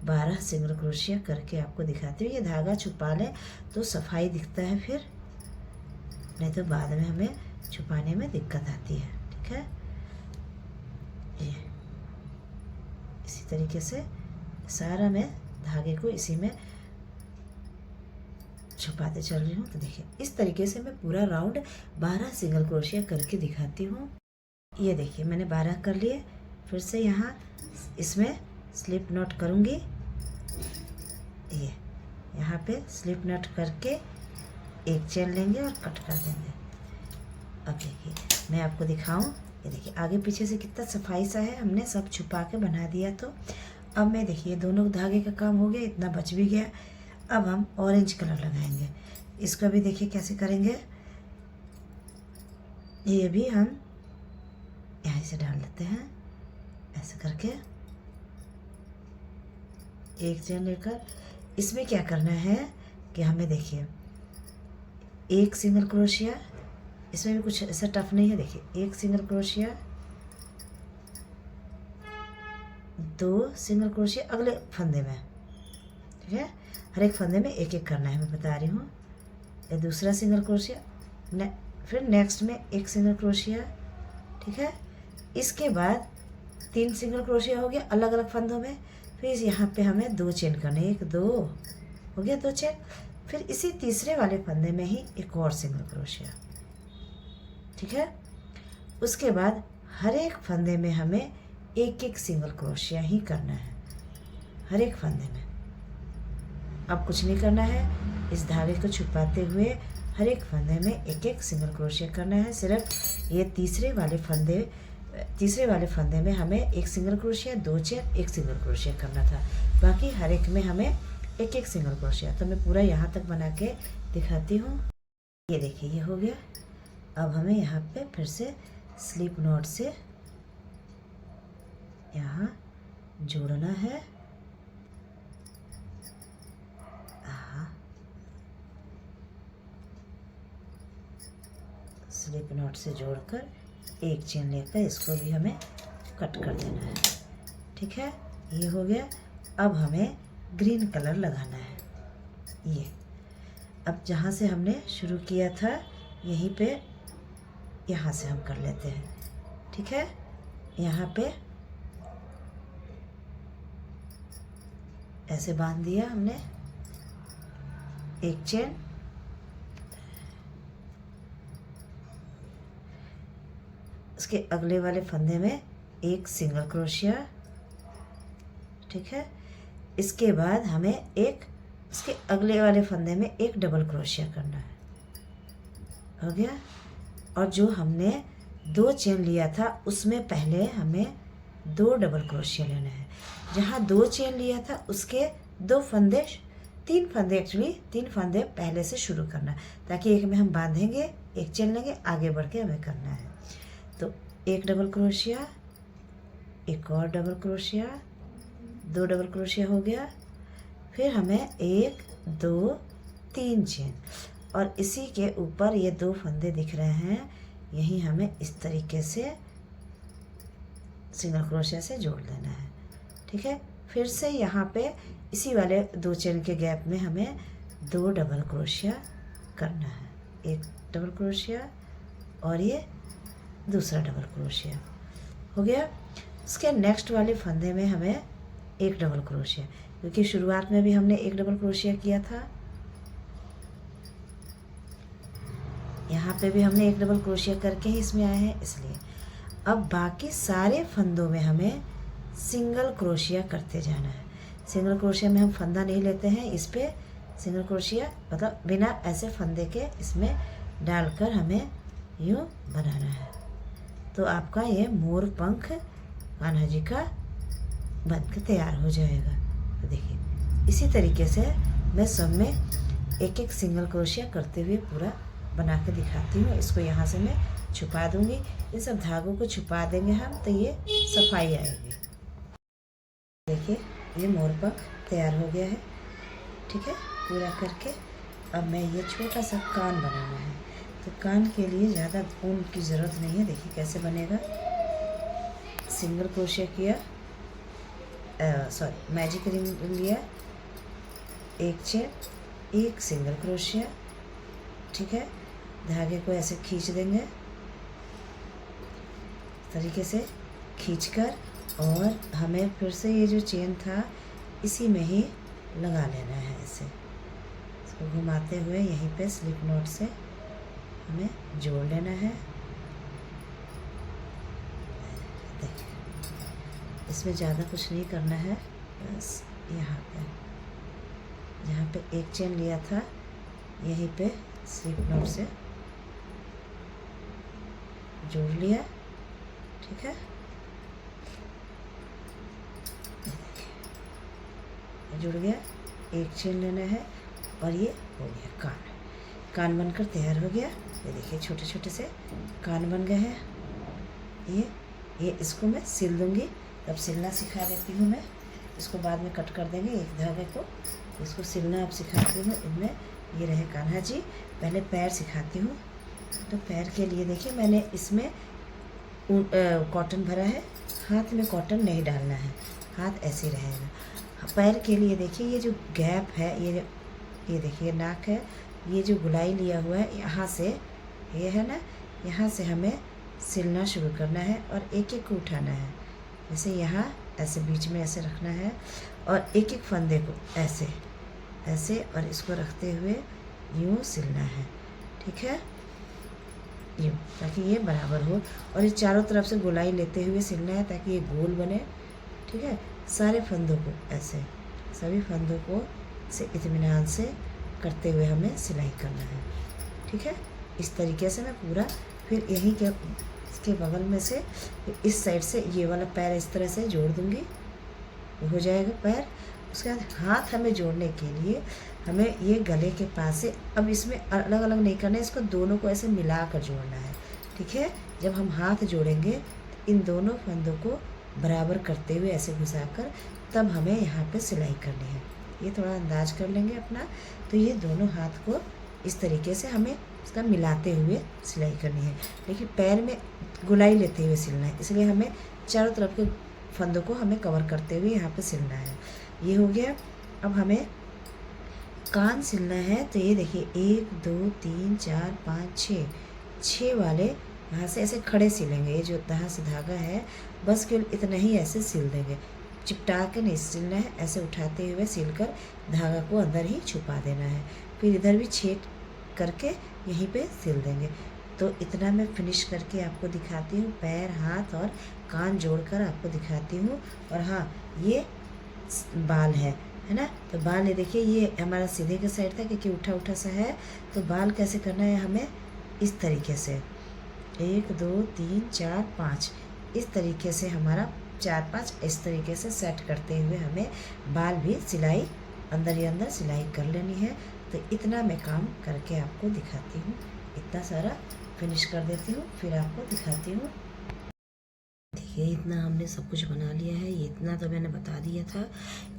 12 सिंगल क्रोशिया करके आपको दिखाती हूँ। ये धागा छुपा लें तो सफाई दिखता है, फिर नहीं तो बाद में हमें छुपाने में दिक्कत आती है। ठीक है, ये इसी तरीके से सारा मैं धागे को इसी में छुपाते चल रही हूँ। तो देखिए इस तरीके से मैं पूरा राउंड 12 सिंगल क्रोशिया करके दिखाती हूँ। ये देखिए मैंने 12 कर लिए। फिर से यहाँ इसमें स्लिप नॉट करूँगी। ये यहाँ पे स्लिप नॉट करके एक चेन लेंगे और कट कर देंगे। अब देखिए मैं आपको दिखाऊं, ये देखिए आगे पीछे से कितना सफाई सा है, हमने सब छुपा के बना दिया। तो अब मैं देखिए दोनों धागे का काम हो गया, इतना बच भी गया। अब हम ऑरेंज कलर लगाएंगे। इसको भी देखिए कैसे करेंगे। ये भी हम यहाँ से डाल लेते हैं, ऐसे करके एक चेन लेकर। इसमें क्या करना है कि हमें देखिए एक सिंगल क्रोशिया, इसमें भी कुछ ऐसा टफ नहीं है। देखिए एक सिंगल क्रोशिया, 2 सिंगल क्रोशिया अगले फंदे में। ठीक है, हर एक फंदे में एक एक करना है, मैं बता रही हूँ। ये दूसरा सिंगल क्रोशिया, फिर नेक्स्ट में एक सिंगल क्रोशिया। ठीक है, इसके बाद 3 सिंगल क्रोशिया हो गया अलग अलग फंदों में। फिर यहाँ पे हमें 2 चेन करने, 1 2 हो गया 2 चेन। फिर इसी तीसरे वाले फंदे में ही एक और सिंगल क्रोशिया। ठीक है, उसके बाद हर एक फंदे में हमें एक एक सिंगल क्रोशिया ही करना है, हर एक फंदे में। अब कुछ नहीं करना है, इस धागे को छुपाते हुए हर एक फंदे में एक एक सिंगल क्रोशिया करना है। सिर्फ ये तीसरे वाले फंदे में हमें एक सिंगल क्रोशिया, 2 चेन, एक सिंगल क्रोशिया करना था। बाकी हर एक में हमें एक एक सिंगल क्रोशिया। तो मैं पूरा यहाँ तक बना के दिखाती हूँ। ये देखिए ये हो गया। अब हमें यहाँ पे फिर से स्लिप नॉट से यहाँ जोड़ना है। स्लिप नॉट से जोड़कर एक चेन लेकर इसको भी हमें कट कर देना है। ठीक है, ये हो गया। अब हमें ग्रीन कलर लगाना है। ये अब जहाँ से हमने शुरू किया था यहीं पे, यहाँ से हम कर लेते हैं। ठीक है, यहाँ पे ऐसे बांध दिया हमने एक चेन। उसके अगले वाले फंदे में एक सिंगल क्रोशिया। ठीक है, इसके बाद हमें एक इसके अगले वाले फंदे में एक डबल क्रोशिया करना है। हो गया। और जो हमने 2 चेन लिया था उसमें पहले हमें 2 डबल क्रोशिया लेना है। जहाँ 2 चेन लिया था उसके 3 फंदे पहले से शुरू करना, ताकि एक में हम बांधेंगे, एक चेन लेंगे, आगे बढ़ के हमें करना है। तो एक डबल क्रोशिया, एक और डबल क्रोशिया, 2 डबल क्रोशिया हो गया। फिर हमें 1 2 3 चेन, और इसी के ऊपर ये 2 फंदे दिख रहे हैं, यही हमें इस तरीके से सिंगल क्रोशिया से जोड़ देना है। ठीक है, फिर से यहाँ पे इसी वाले 2 चेन के गैप में हमें 2 डबल क्रोशिया करना है। एक डबल क्रोशिया और ये दूसरा डबल क्रोशिया हो गया। उसके नेक्स्ट वाले फंदे में हमें एक डबल क्रोशिया, क्योंकि शुरुआत में भी हमने एक डबल क्रोशिया किया था, यहाँ पे भी हमने एक डबल क्रोशिया करके ही इसमें आए हैं, इसलिए अब बाकी सारे फंदों में हमें सिंगल क्रोशिया करते जाना है। सिंगल क्रोशिया में हम फंदा नहीं लेते हैं, इस पे सिंगल क्रोशिया मतलब बिना ऐसे फंदे के इसमें डालकर हमें यूँ बनाना है। तो आपका ये मोर पंख कान्हा जी का बन के तैयार हो जाएगा। तो देखिए इसी तरीके से मैं सब में एक एक सिंगल क्रोशिया करते हुए पूरा बना के दिखाती हूँ। इसको यहाँ से मैं छुपा दूँगी, इन सब धागों को छुपा देंगे हम, तो ये सफाई आएगी। देखिए ये मोर पंख तैयार हो गया है। ठीक है, पूरा करके अब मैं ये छोटा सा कान बनाना है। तो कान के लिए ज़्यादा ऊन की ज़रूरत नहीं है। देखिए कैसे बनेगा। सिंगल क्रोशिया किया, मैजिक रिंग लिया, एक चेन, एक सिंगल क्रोशिया। ठीक है, धागे को ऐसे खींच देंगे तरीके से खींचकर, और हमें फिर से ये जो चेन था इसी में ही लगा लेना है। ऐसे इसको घुमाते हुए यहीं पे स्लिप नॉट से हमें जोड़ लेना है। देखिए, इसमें ज़्यादा कुछ नहीं करना है, बस यहाँ पे एक चेन लिया था यहीं पे स्लिप नॉट से जोड़ लिया। ठीक है, जुड़ गया। एक चेन लेना है और ये हो गया कान बनकर तैयार हो गया। ये देखिए छोटे छोटे से कान बन गए हैं। ये इसको मैं सिल दूंगी, तब सिलना सिखा देती हूँ मैं। इसको बाद में कट कर देंगे एक धागे को, इसको सिलना अब सिखाती हूँ। इनमें ये रहे कान्हा जी। पहले पैर सिखाती हूँ। तो पैर के लिए देखिए मैंने इसमें कॉटन भरा है, हाथ में कॉटन नहीं डालना है, हाथ ऐसे रहेगा। पैर के लिए देखिए ये जो गैप है, ये देखिए नाक है, ये जो गुलाई लिया हुआ है यहाँ से, ये है ना, यहाँ से हमें सिलना शुरू करना है और एक एक को उठाना है। जैसे यहाँ ऐसे बीच में ऐसे रखना है और एक एक फंदे को ऐसे ऐसे और इसको रखते हुए यूँ सिलना है। ठीक है, यूँ, ताकि ये बराबर हो। और ये चारों तरफ से गोलाई लेते हुए सिलना है ताकि ये गोल बने। ठीक है, सारे फंदों को ऐसे, सभी फंदों को से इत्मीनान से करते हुए हमें सिलाई करना है। ठीक है, इस तरीके से मैं पूरा, फिर यहीं के इसके बगल में से इस साइड से ये वाला पैर इस तरह से जोड़ दूंगी, हो जाएगा पैर। उसके बाद हाथ हमें जोड़ने के लिए हमें ये गले के पास से, अब इसमें अलग अलग नहीं करना है, इसको दोनों को ऐसे मिला कर जोड़ना है। ठीक है, जब हम हाथ जोड़ेंगे तो इन दोनों फंदों को बराबर करते हुए ऐसे घुसाकर तब हमें यहाँ पे सिलाई करनी है। ये थोड़ा अंदाज कर लेंगे अपना। तो ये दोनों हाथ को इस तरीके से हमें इसका मिलाते हुए सिलाई करनी है, लेकिन पैर में गुलाई लेते हुए सिलना है, इसलिए हमें चारों तरफ के फंदों को हमें कवर करते हुए यहाँ पे सिलना है। ये हो गया। अब हमें कान सिलना है। तो ये देखिए 1 2 3 4 5 6 वाले यहाँ से ऐसे खड़े सिलेंगे। ये जो यहाँ से धागा है बस केवल इतना ही ऐसे सिल देंगे, चिपटा के नहीं सिलना है, ऐसे उठाते हुए सिलकर धागा को अंदर ही छुपा देना है। फिर इधर भी छेद करके यहीं पे सिल देंगे। तो इतना मैं फिनिश करके आपको दिखाती हूँ, पैर हाथ और कान जोड़कर आपको दिखाती हूँ। और हाँ, ये बाल है ना, तो बाल ये देखिए, ये हमारा सीधे के साइड था क्योंकि उठा उठा सा है। तो बाल कैसे करना है हमें, इस तरीके से 1 2 3 4 5 इस तरीके से हमारा 4 5 इस तरीके से सेट करते हुए हमें बाल भी सिलाई अंदर ही अंदर सिलाई कर लेनी है। तो इतना मैं काम करके आपको दिखाती हूँ, इतना सारा फिनिश कर देती हूँ, फिर आपको दिखाती हूँ। देखिए इतना हमने सब कुछ बना लिया है, ये इतना तो मैंने बता दिया था।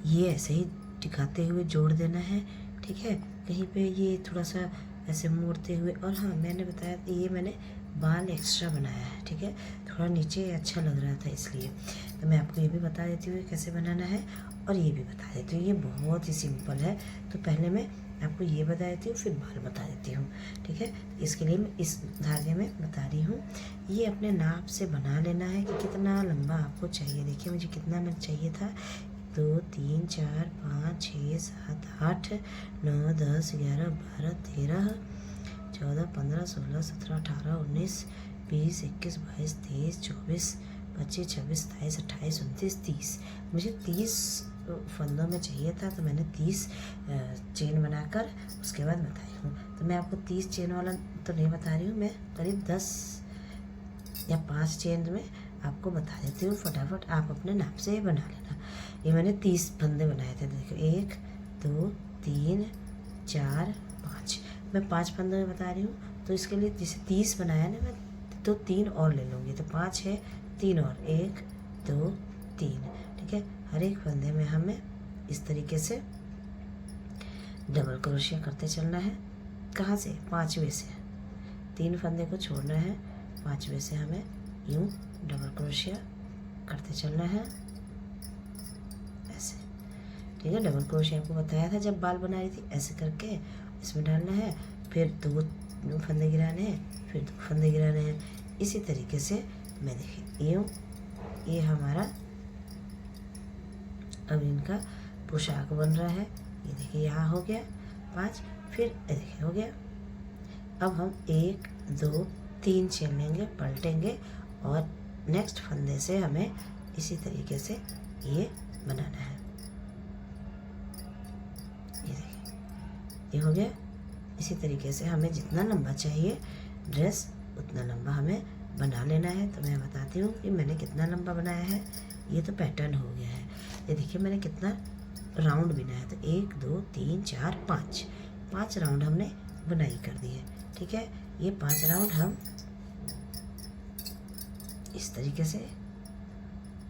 ये ऐसे ही दिखाते हुए जोड़ देना है। ठीक है, कहीं पे ये थोड़ा सा ऐसे मोड़ते हुए। और हाँ, मैंने बताया ये मैंने बाल एक्स्ट्रा बनाया है। ठीक है, थोड़ा नीचे अच्छा लग रहा था इसलिए। तो मैं आपको ये भी बता देती हूँ कैसे बनाना है, और ये भी बता देती हूँ। ये बहुत ही सिंपल है। तो पहले मैं आपको ये बता देती हूँ, फिर बाल बता देती हूँ। ठीक है, इसके लिए मैं इस धागे में बता रही हूँ। ये अपने नाप से बना लेना है कि कितना लंबा आपको चाहिए। देखिए मुझे कितना में चाहिए था, 2 3 4 5 6 7 8 9 10 11 12 13 14 15 16 17 18 19 20 21 22 23 24 25 26 27 28 29 30। मुझे 30 फंदों में चाहिए था, तो मैंने 30 चेन बनाकर उसके बाद बताई हूँ। तो मैं आपको 30 चेन वाला तो नहीं बता रही हूँ, मैं करीब 10 या 5 चेन में आपको बता देती हूँ। फटाफट आप अपने नाप से बना लेना। ये मैंने 30 फंदे बनाए थे। देखो 1 2 3 4 5, मैं 5 फंदों में बता रही हूँ। तो इसके लिए जैसे 30 बनाया ना, मैं तो 3 और ले लूँगी। तो 5 है, 3 और 1 2 3। ठीक है, हर एक फंदे में हमें इस तरीके से डबल क्रोशिया करते चलना है। कहाँ से, 5वें से। 3 फंदे को छोड़ना है, 5वें से हमें यूँ डबल क्रोशिया करते चलना है ऐसे। ठीक है, डबल क्रोशिया आपको बताया था जब बाल बना रही थी, ऐसे करके इसमें डालना है। फिर 2 फंदे गिराने हैं, फिर 2 फंदे गिराने हैं। इसी तरीके से मैं देखिए यूँ, ये हमारा अब इनका पोशाक बन रहा है। ये देखिए यहाँ हो गया 5, फिर ये देखिए हो गया। अब हम 1 2 3 चेन लेंगे, पलटेंगे और नेक्स्ट फंदे से हमें इसी तरीके से ये बनाना है। ये देखिए ये हो गया। इसी तरीके से हमें जितना लंबा चाहिए ड्रेस उतना लंबा हमें बना लेना है। तो मैं बताती हूँ कि मैंने कितना लंबा बनाया है। ये तो पैटर्न हो गया है। ये देखिए मैंने कितना राउंड बनाया है। तो 1 2 3 4 5 राउंड हमने बुनाई कर दी है। ठीक है, ये 5 राउंड हम इस तरीके से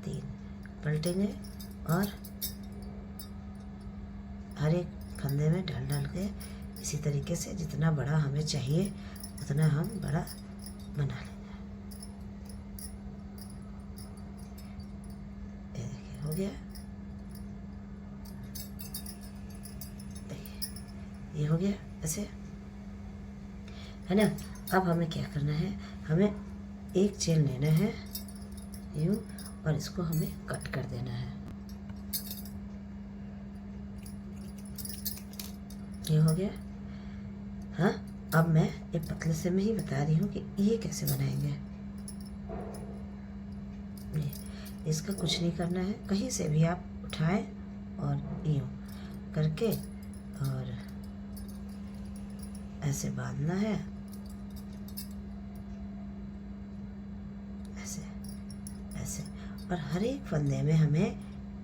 3 पलटेंगे और हर एक फंदे में डाल के इसी तरीके से जितना बड़ा हमें चाहिए उतना हम बड़ा बना लेंगे। ये देखिए हो गया। देखिए ये हो गया ऐसे, है ना। अब हमें क्या करना है, हमें एक चेन लेना है यूँ और इसको हमें कट कर देना है। ये हो गया। हाँ, अब मैं एक पतले से में ही बता रही हूँ कि ये कैसे बनाएंगे। इसका कुछ नहीं करना है, कहीं से भी आप उठाएं और यूँ करके और ऐसे बांधना है, ऐसे ऐसे। और हर एक फंदे में हमें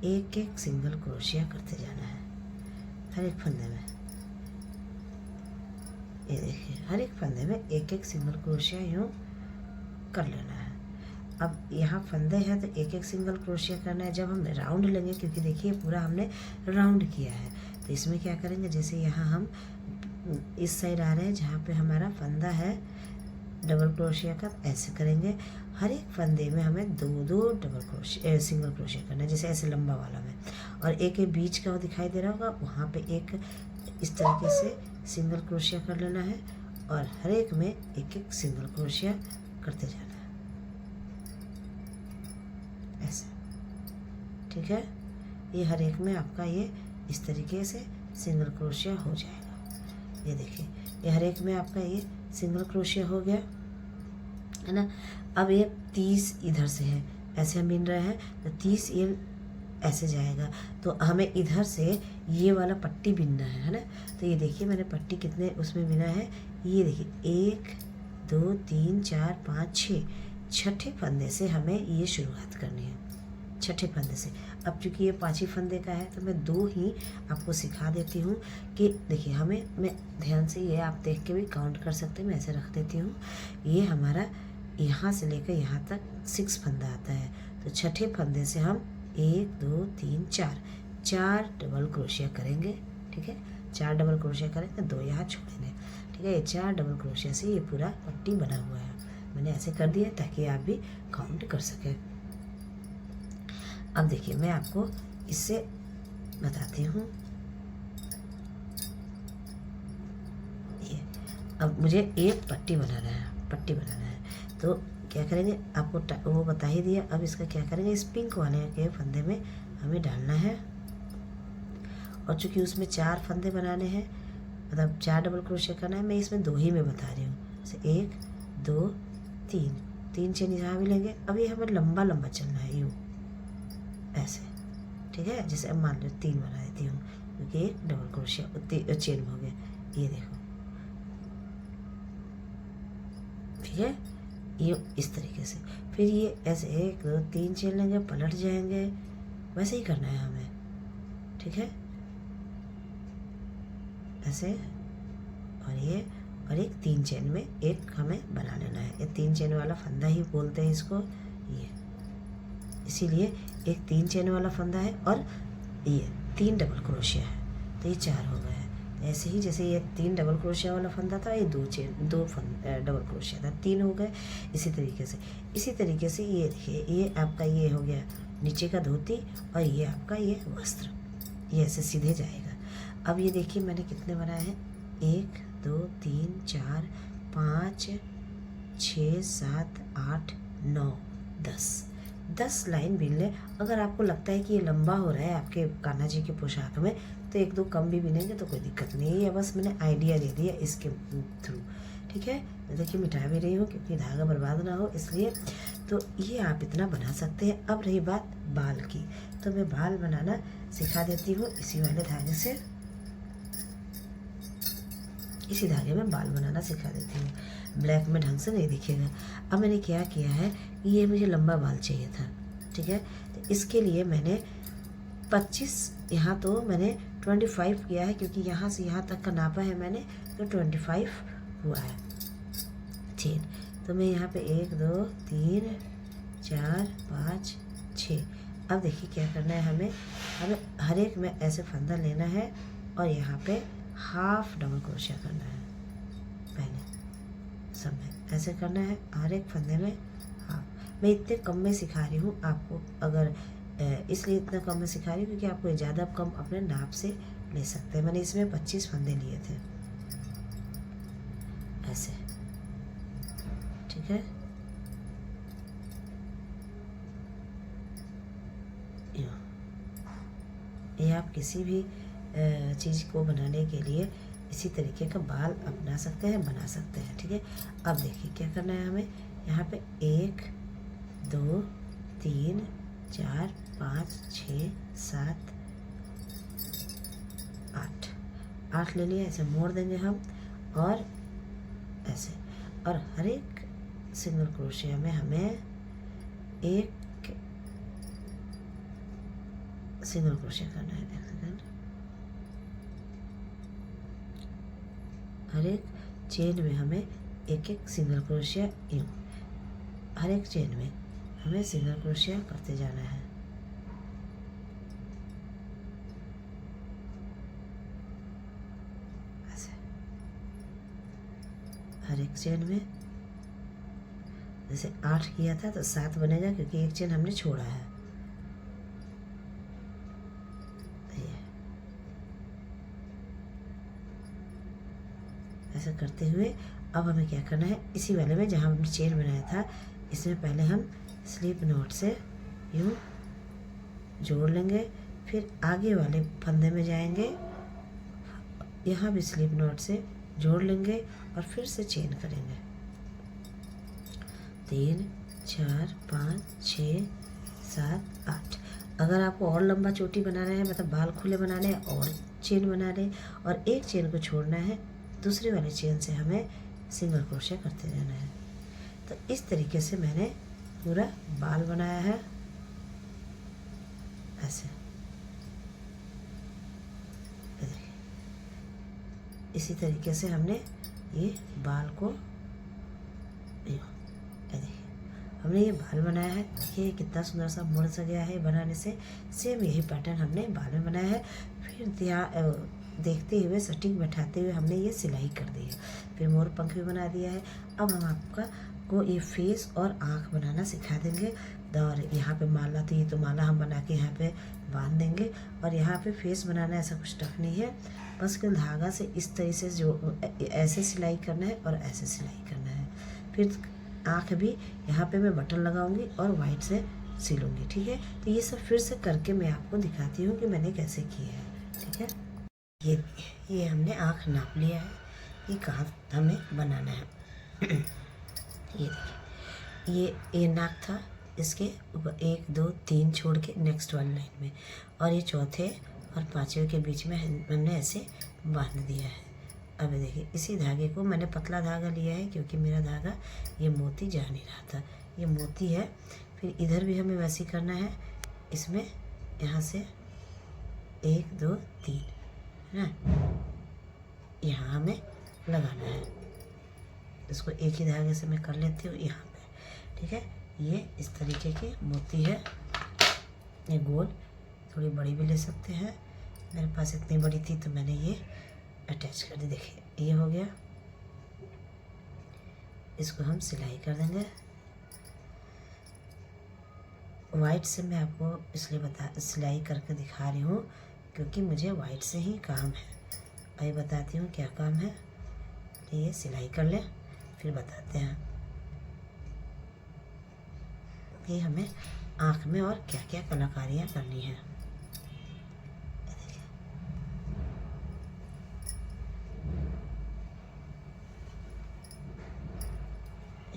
एक एक सिंगल क्रोशिया करते जाना है, हर एक फंदे में। ये देखिए हर एक फंदे में एक एक सिंगल क्रोशिया यूँ कर लेना है। अब यहाँ फंदे हैं तो एक एक सिंगल क्रोशिया करना है। जब हम राउंड लेंगे, क्योंकि देखिए पूरा हमने राउंड किया है, तो इसमें क्या करेंगे, जैसे यहाँ हम इस साइड आ रहे हैं जहाँ पे हमारा फंदा है डबल क्रोशिया का, ऐसे करेंगे। हर एक फंदे में हमें 2 डबल क्रोशिया सिंगल क्रोशिया करना है, जैसे ऐसे लंबा वाला में। और एक बीच का वो दिखाई दे रहा होगा, वहाँ पे एक इस तरीके से सिंगल क्रोशिया कर लेना है और हर एक में एक एक सिंगल क्रोशिया करते जाना है, ऐसे। ठीक है, ये हर एक में आपका ये इस तरीके से सिंगल क्रोशिया हो जाएगा। ये देखिए ये हर एक में आपका ये सिंगल क्रोशिया हो गया, है ना। अब ये 30 इधर से है, ऐसे हम बिन रहे हैं तो 30 ये ऐसे जाएगा, तो हमें इधर से ये वाला पट्टी बिनना है ना। तो ये देखिए मैंने पट्टी कितने उसमें बिना है, ये देखिए 1 2 3 4 5 6, छठे फंदे से हमें ये शुरुआत करनी है, छठे फंदे से। अब चूंकि ये 5 ही फंदे का है तो मैं 2 ही आपको सिखा देती हूँ कि देखिए हमें, मैं ध्यान से ये आप देख के भी काउंट कर सकते हैं, मैं ऐसे रख देती हूँ। ये हमारा यहाँ से लेकर यहाँ तक 6 फंदा आता है, तो छठे फंदे से हम 1 2 3 4 डबल क्रोशिया करेंगे। ठीक है, 4 डबल क्रोशिया करेंगे, 2 यहाँ छोड़ेंगे। ठीक है, ये 4 डबल क्रोशिया से ये पूरा पट्टी बना हुआ है। मैंने ऐसे कर दिया ताकि आप भी काउंट कर सकें। अब देखिए मैं आपको इससे बताती हूँ। ये अब मुझे एक पट्टी बनाना है, तो क्या करेंगे, आपको वो बता ही दिया। अब इसका क्या करेंगे, इस पिंक वाले के फंदे में हमें डालना है। और चूंकि उसमें 4 फंदे बनाने हैं, मतलब 4 डबल क्रोशिया करना है, मैं इसमें 2 ही में बता रही हूँ। जैसे 1 2 3 चेन यहाँ भी लेंगे। अब ये हमें लंबा लंबा चलना है यूँ, ऐसे। ठीक है, जैसे अब मान लो 3 बना देती हूँ, क्योंकि एक डबल क्रोशिया चेन हो गया। ये देखो, ठीक है, ये इस तरीके से। फिर ये ऐसे 1 2 3 चेन लेंगे, पलट जाएंगे, वैसे ही करना है हमें। ठीक है, ऐसे। और ये और एक 3 चेन में एक हमें बना लेना है। ये 3 चेन वाला फंदा ही बोलते हैं इसको, ये इसीलिए एक 3 चेन वाला फंदा है और ये 3 डबल क्रोशिया है, तो ये 4 हो गए हैं। ऐसे ही जैसे ये 3 डबल क्रोशिया वाला फंदा था, ये 2 डबल क्रोशिया था, 3 हो गए। इसी तरीके से ये देखिए, ये आपका ये हो गया नीचे का धोती और ये आपका ये वस्त्र, ये ऐसे सीधे जाएगा। अब ये देखिए मैंने कितने बनाए हैं, 1 2 3 4 5 6 7 8 9 10 लाइन बीन लें। अगर आपको लगता है कि ये लंबा हो रहा है आपके कान्हा जी की पोशाक में तो 1-2 कम भी बीनेंगे तो कोई दिक्कत नहीं है। ये बस मैंने आइडिया दे दिया इसके थ्रू, ठीक है। मैं देखिए मिटा भी रही हूँ क्योंकि धागा बर्बाद ना हो इसलिए। तो ये आप इतना बना सकते हैं। अब रही बात बाल की, तो मैं बाल बनाना सिखा देती हूँ इसी वाले धागे से। इसी धागे में बाल बनाना सिखा देती हूँ, ब्लैक में ढंग से नहीं दिखेगा। अब मैंने क्या किया है, ये मुझे लंबा बाल चाहिए था, ठीक है। तो इसके लिए मैंने 25, यहाँ तो मैंने 25 किया है क्योंकि यहाँ से यहाँ तक का नापा है मैंने, तो 25 हुआ है चेन। तो मैं यहाँ पे 1 2 3 4 5 6। अब देखिए क्या करना है, हमें हर एक में ऐसे फंदा लेना है और यहाँ पे हाफ डबल क्रोशिया करना है। पहले सब में ऐसे करना है, हर एक फंदे में हाफ। मैं इतने कम में सिखा रही हूँ आपको, अगर इसलिए इतना कम में सिखा रही हूँ क्योंकि आपको ज़्यादा कम अपने नाप से ले सकते हैं। मैंने इसमें 25 फंदे लिए थे ऐसे, ठीक है। ये आप किसी भी चीज़ को बनाने के लिए इसी तरीके का बाल अपना सकते हैं, बना सकते हैं, ठीक है। अब देखिए क्या करना है, हमें यहाँ पे 1 2 3 4 5 6 7 8 ले लिया। ऐसे मोड़ देंगे हम और ऐसे, और हर एक सिंगल क्रोशिया में हमें एक सिंगल क्रोशिया करना है। एक सेकंड, हर एक चेन में हमें एक एक सिंगल क्रोशिया, यूँ हर एक चेन में हमें सिंगल क्रोशिया करते जाना है। ऐसे हर एक चेन में, जैसे 8 किया था तो 7 बनेगा क्योंकि एक चेन हमने छोड़ा है। ऐसा करते हुए अब हमें क्या करना है, इसी वाले में जहाँ हमने चेन बनाया था इसमें पहले हम स्लिप नॉट से यूँ जोड़ लेंगे, फिर आगे वाले फंदे में जाएंगे, यहाँ भी स्लिप नॉट से जोड़ लेंगे और फिर से चेन करेंगे। 3 4 5 6 7 8। अगर आपको और लंबा चोटी बनाना है, मतलब बाल खुले बनाने हैं, और चेन बना लें और एक चेन को छोड़ना है, दूसरे वाले चेन से हमें सिंगल क्रोशिया करते जाना है। तो इस तरीके से मैंने पूरा बाल बनाया है ऐसे। इसी तरीके से हमने ये बाल को, देखिए हमने ये बाल बनाया है। देखिए कितना सुंदर सा मुड़ सा गया है बनाने से। सेम यही पैटर्न हमने बाल में बनाया है। फिर देखते हुए सटिंग बैठाते हुए हमने ये सिलाई कर दी है। फिर मोर पंख भी बना दिया है। अब हम आपका को ये फेस और आँख बनाना सिखा देंगे। और यहाँ पे माला थी तो माला हम बना के यहाँ पे बांध देंगे। और यहाँ पे फेस बनाना ऐसा कुछ टफ नहीं है, बस केवल धागा से इस तरह से जो ऐसे सिलाई करना है और ऐसे सिलाई करना है। फिर आँख भी यहाँ पे मैं बटन लगाऊंगी और वाइट से सिलूँगी, ठीक है। तो ये सब फिर से करके मैं आपको दिखाती हूँ कि मैंने कैसे किया है, ठीक है। ये हमने आँख नाप लिया है, ये कहाँ हमें बनाना है। ये देखिए, ये नाक था, इसके ऊपर 1 2 3 छोड़ के नेक्स्ट वाली लाइन में, और ये चौथे और पांचवें के बीच में हमने ऐसे बांध दिया है। अब देखिए इसी धागे को मैंने पतला धागा लिया है क्योंकि मेरा धागा ये मोती जा नहीं रहा था, ये मोती है। फिर इधर भी हमें वैसे ही करना है, इसमें यहाँ से 1 2 3 है ना, यहाँ हमें लगाना है। इसको एक ही धागे से मैं कर लेती हूँ यहाँ पे, ठीक है। ये इस तरीके की मोती है, ये गोल, थोड़ी बड़ी भी ले सकते हैं। मेरे पास इतनी बड़ी थी तो मैंने ये अटैच कर दी। देखिए ये हो गया। इसको हम सिलाई कर देंगे। वाइट से मैं आपको इसलिए सिलाई करके दिखा रही हूँ क्योंकि मुझे वाइट से ही काम है। अभी बताती हूँ क्या काम है। ये सिलाई कर लें, फिर बताते हैं कि हमें आँख में और क्या क्या कलाकारियाँ करनी है।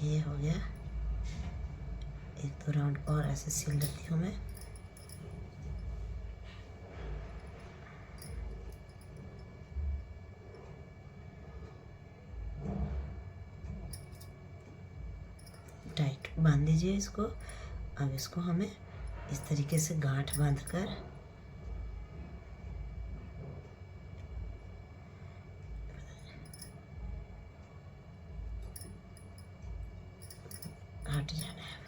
ये हो गया, एक दो राउंड और ऐसे सिल लेती हूँ मैं। टाइट बांध दीजिए इसको। अब इसको हमें इस तरीके से गांठ बांधकर हट जाना है।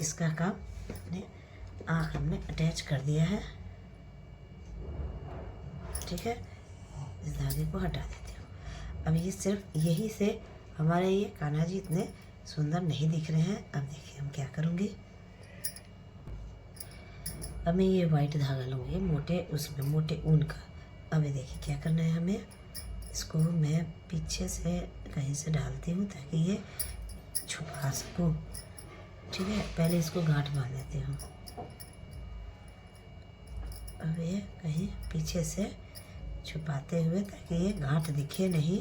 इसका काम अपने आँख हमने अटैच कर दिया है, ठीक है। इस धागे को हटा देती हूँ। अब ये सिर्फ यही से हमारे ये कान्हा जी इतने सुंदर नहीं दिख रहे हैं। अब देखिए हम क्या करूँगी। अब मैं ये वाइट धागा लूँगी मोटे, उसमें मोटे ऊन का। अब ये देखिए क्या करना है हमें। इसको मैं पीछे से कहीं से डालती हूँ ताकि ये छुपा सकूँ, ठीक है। पहले इसको गांठ बांध देती हूँ। अब ये कहीं पीछे से छुपाते हुए ताकि ये गांठ दिखे नहीं,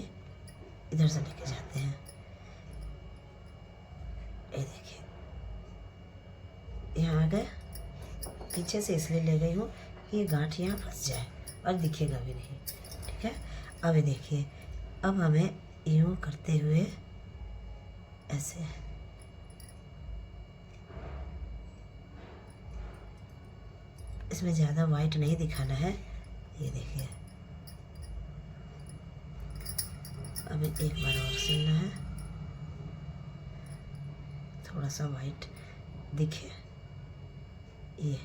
इधर से लेके जाते हैं। ये देखिए यहाँ आ गए। पीछे से इसलिए ले गई हूँ कि ये गांठ यहाँ फंस जाए और दिखेगा भी नहीं, ठीक है। अब ये देखिए, अब हमें यूँ करते हुए ऐसे इसमें ज़्यादा वाइट नहीं दिखाना है। ये देखिए अब एक बार और सिलना है, थोड़ा सा वाइट दिखे। ये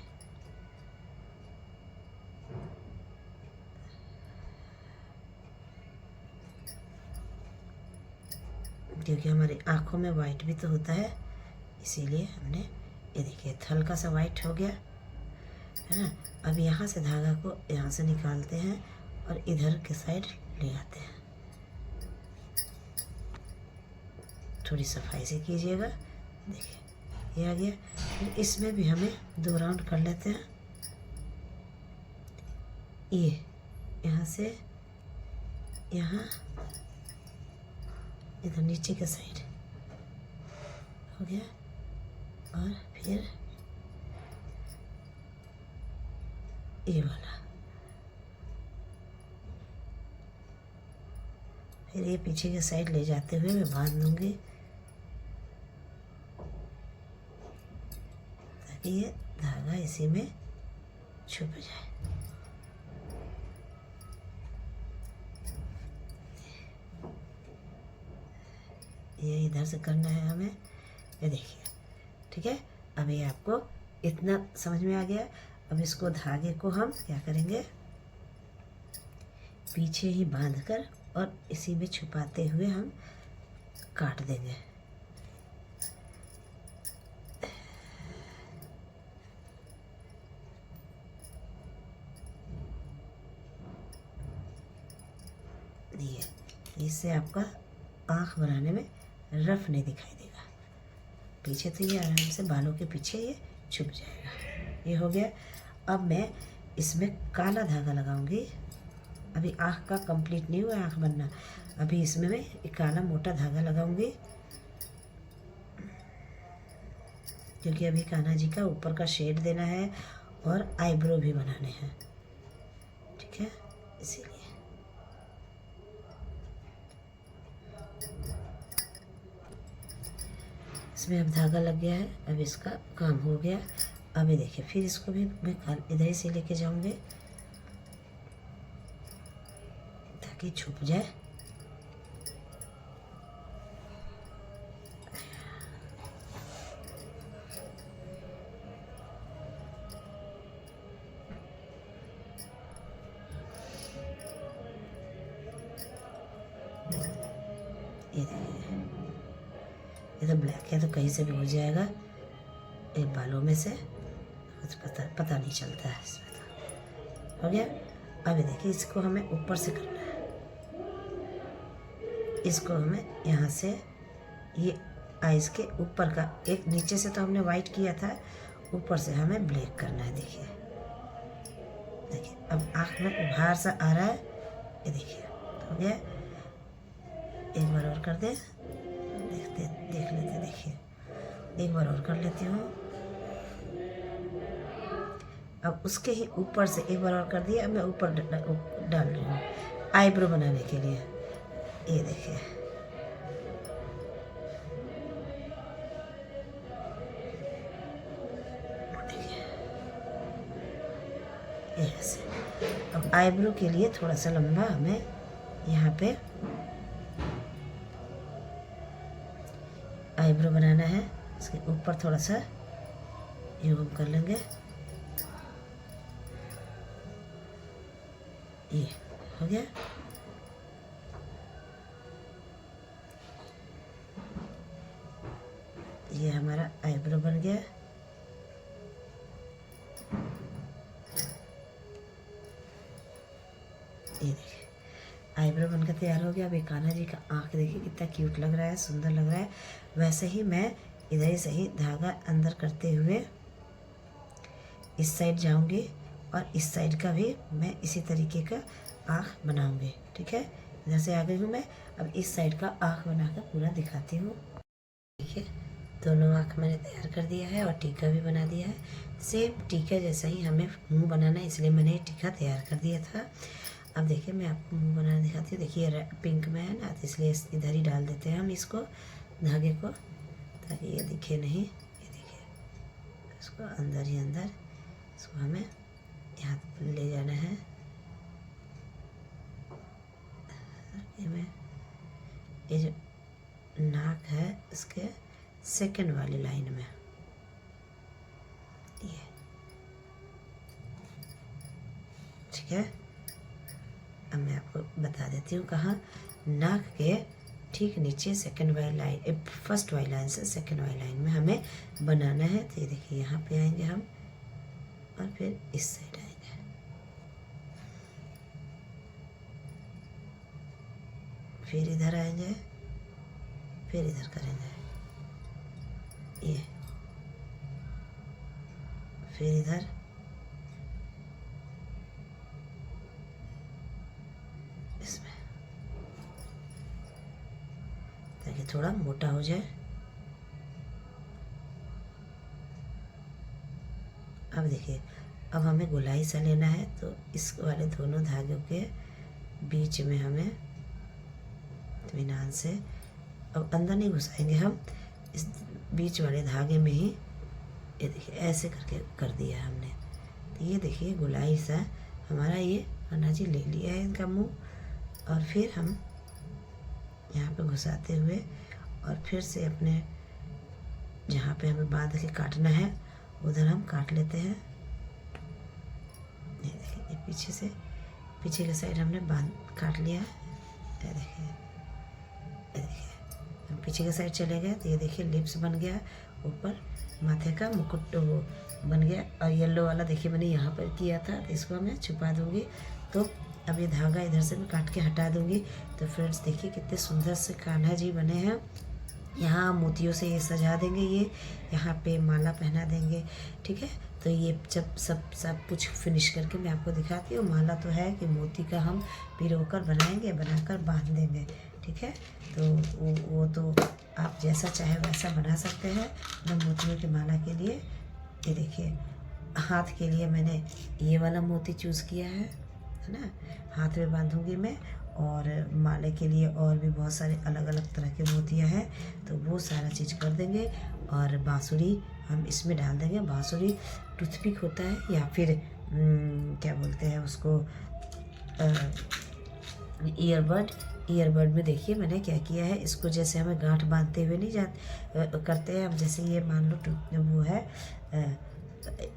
क्योंकि हमारी आँखों में वाइट भी तो होता है, इसीलिए हमने ये देखिए हल्का सा वाइट हो गया है ना। अब यहाँ से धागा को यहाँ से निकालते हैं और इधर के साइड ले आते हैं। थोड़ी सफाई से कीजिएगा। देखिए ये आ गया। फिर इसमें भी हमें 2 राउंड कर लेते हैं। ये यहाँ से यहाँ इधर नीचे के साइड हो गया और फिर ये वाला, फिर ये पीछे के साइड ले जाते हुए मैं बांध दूंगी ताकि ये धागा इसी में छुप जाए। ये इधर से करना है हमें। ये देखिए, ठीक है। अब ये आपको इतना समझ में आ गया। अब इसको धागे को हम क्या करेंगे, पीछे ही बांधकर और इसी में छुपाते हुए हम काट देंगे। ये इससे आपका आँख बनाने में रफ नहीं दिखाई देगा। पीछे तो ये आराम से बालों के पीछे ये छुप जाएगा। ये हो गया। अब मैं इसमें काला धागा लगाऊंगी। अभी आँख का कंप्लीट नहीं हुआ आँख बनना। अभी इसमें मैं एक काला मोटा धागा लगाऊंगी क्योंकि अभी कान्हा जी का ऊपर का शेड देना है और आईब्रो भी बनाने हैं, ठीक है। इसीलिए इसमें अब धागा लग गया है। अब इसका काम हो गया। अब ये देखिए, फिर इसको भी मैं इधर ही से लेके जाऊंगी ताकि छुप जाए। ये देखिए, ये तो ब्लैक है तो कहीं से भी हो जाएगा। एक बालों में से कुछ पता नहीं चलता है इसमें। तो हो गया। अब ये देखिए, इसको हमें ऊपर से करना है। इसको हमें यहाँ से ये आइज़ के ऊपर का एक, नीचे से तो हमने वाइट किया था, ऊपर से हमें ब्लैक करना है। देखिए देखिए अब आँख में उभार सा आ रहा है, ये देखिए हो गया। एक बार और कर दे, देख लेते, देखिए एक बार और कर लेती हूँ। अब उसके ही ऊपर से एक बार और कर दिया, अब मैं ऊपर डाल रही हूँ आईब्रो बनाने के लिए। ये देखिए ऐसे। अब आईब्रो के लिए थोड़ा सा लंबा हमें यहाँ पे आईब्रो बनाना है, इसके ऊपर थोड़ा सा यूं कर लेंगे। ये हो गया। ये हमारा आईब्रो बन गया। ये देखिए आईब्रो बनकर तैयार हो गया। अब कान्हा जी का आँख देखिए कितना क्यूट लग रहा है, सुंदर लग रहा है। वैसे ही मैं इधर से ही धागा अंदर करते हुए इस साइड जाऊंगी और इस साइड का भी मैं इसी तरीके का आँख बनाऊंगी। ठीक है, इधर से आ गई हूँ मैं। अब इस साइड का आँख बनाकर पूरा दिखाती हूँ। देखिए दोनों आँख मैंने तैयार कर दिया है और टीका भी बना दिया है। सेम टीका जैसा ही हमें मुंह बनाना है, इसलिए मैंने टीका तैयार कर दिया था। अब देखिए मैं आपको मुंह बनाना दिखाती हूँ। देखिए पिंक में है ना, तो इसलिए इधर ही डाल देते हैं हम इसको, धागे को, ताकि ये दिखे नहीं। ये देखिए इसको अंदर ही अंदर इसको हमें यहाँ ले जाना है। ये जो नाक है इसके सेकंड वाली लाइन में, ये ठीक है। अब मैं आपको बता देती हूँ कहाँ, नाक के ठीक नीचे सेकंड वाली लाइन, फर्स्ट वाली लाइन से सेकंड वाली लाइन में हमें बनाना है। तो ये देखिए यहाँ पे आएंगे हम और फिर इस साइड आएंगे, फिर इधर आएंगे, फिर इधर करेंगे, ये फिर इधर, इसमें, ताकि थोड़ा मोटा हो जाए। अब देखिए अब हमें गोलाई सा लेना है, तो इस वाले दोनों धागों के बीच में हमें इत्मीनान से, अब अंदर नहीं घुसाएंगे हम, इस बीच वाले धागे में ही, ये देखिए ऐसे करके कर दिया हमने। तो ये देखिए गोलाई सा हमारा ये कान्हा जी ले लिया है इनका मुंह, और फिर हम यहाँ पे घुसाते हुए और फिर से अपने जहाँ पे हमें बांध के काटना है उधर हम काट लेते हैं। ये देखिए ये पीछे से, पीछे के साइड हमने बांध काट लिया है। ये देखिए, ये देखिए हम पीछे के साइड चले गए तो ये देखिए लिप्स बन गया, ऊपर माथे का मुकुट वो बन गया। और येलो वाला देखिए मैंने यहाँ पर किया था, तो इसको मैं छुपा दूँगी। तो अब ये धागा इधर से मैं काट के हटा दूँगी। तो फ्रेंड्स देखिए कितने सुंदर से कान्हा जी बने हैं। यहाँ मोतियों से ये सजा देंगे, ये यहाँ पे माला पहना देंगे। ठीक है, तो ये जब सब कुछ फिनिश करके मैं आपको दिखाती हूँ। माला तो है कि मोती का हम पिरोकर बनाएंगे, बनाकर बांध देंगे। ठीक है, तो वो तो आप जैसा चाहे वैसा बना सकते हैं। मैं मोतियों की माला के लिए ये देखिए हाथ के लिए मैंने ये वाला मोती चूज़ किया है ना, हाथ में बांधूंगी मैं। और माले के लिए और भी बहुत सारे अलग अलग तरह के मोतियाँ हैं, तो वो सारा चीज़ कर देंगे। और बांसुरी हम इसमें डाल देंगे। बांसुरी टूथपिक होता है या फिर क्या बोलते हैं उसको, ईयरबड में देखिए मैंने क्या किया है। इसको जैसे हमें गांठ बांधते हुए नहीं करते हैं हम, जैसे ये मान लो वो है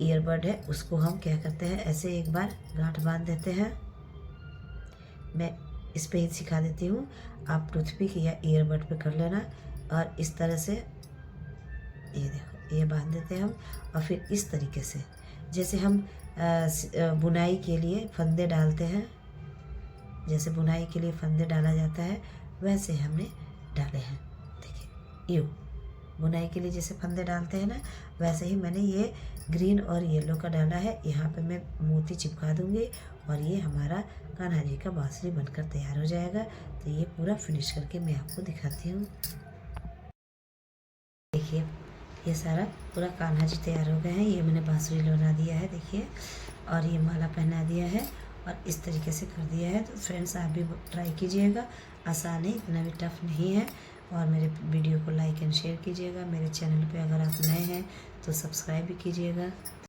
ईयरबड है, उसको हम क्या करते हैं ऐसे एक बार गांठ बांध देते हैं। मैं इस पे ही सिखा देती हूँ, आप टूथपिक या ईयरबड पे कर लेना। और इस तरह से ये देखो ये बांध देते हैं हम। और फिर इस तरीके से जैसे हम बुनाई के लिए फंदे डालते हैं, जैसे बुनाई के लिए फंदे डाला जाता है, वैसे हमने डाले हैं। देखिए यूँ बुनाई के लिए जैसे फंदे डालते हैं ना, वैसे ही मैंने ये ग्रीन और येलो का डाला है। यहाँ पे मैं मोती चिपका दूँगी और ये हमारा कान्हा जी का बांसुरी बनकर तैयार हो जाएगा। तो ये पूरा फिनिश करके मैं आपको दिखाती हूँ। देखिए ये सारा पूरा कान्हा जी तैयार हो गए हैं। ये मैंने बांसुरी बना दिया है देखिए, और ये माला पहना दिया है और इस तरीके से कर दिया है। तो फ्रेंड्स आप भी ट्राई कीजिएगा, आसान है, इतना भी टफ नहीं है। और मेरे वीडियो को लाइक एंड शेयर कीजिएगा। मेरे चैनल पे अगर आप नए हैं तो सब्सक्राइब भी कीजिएगा।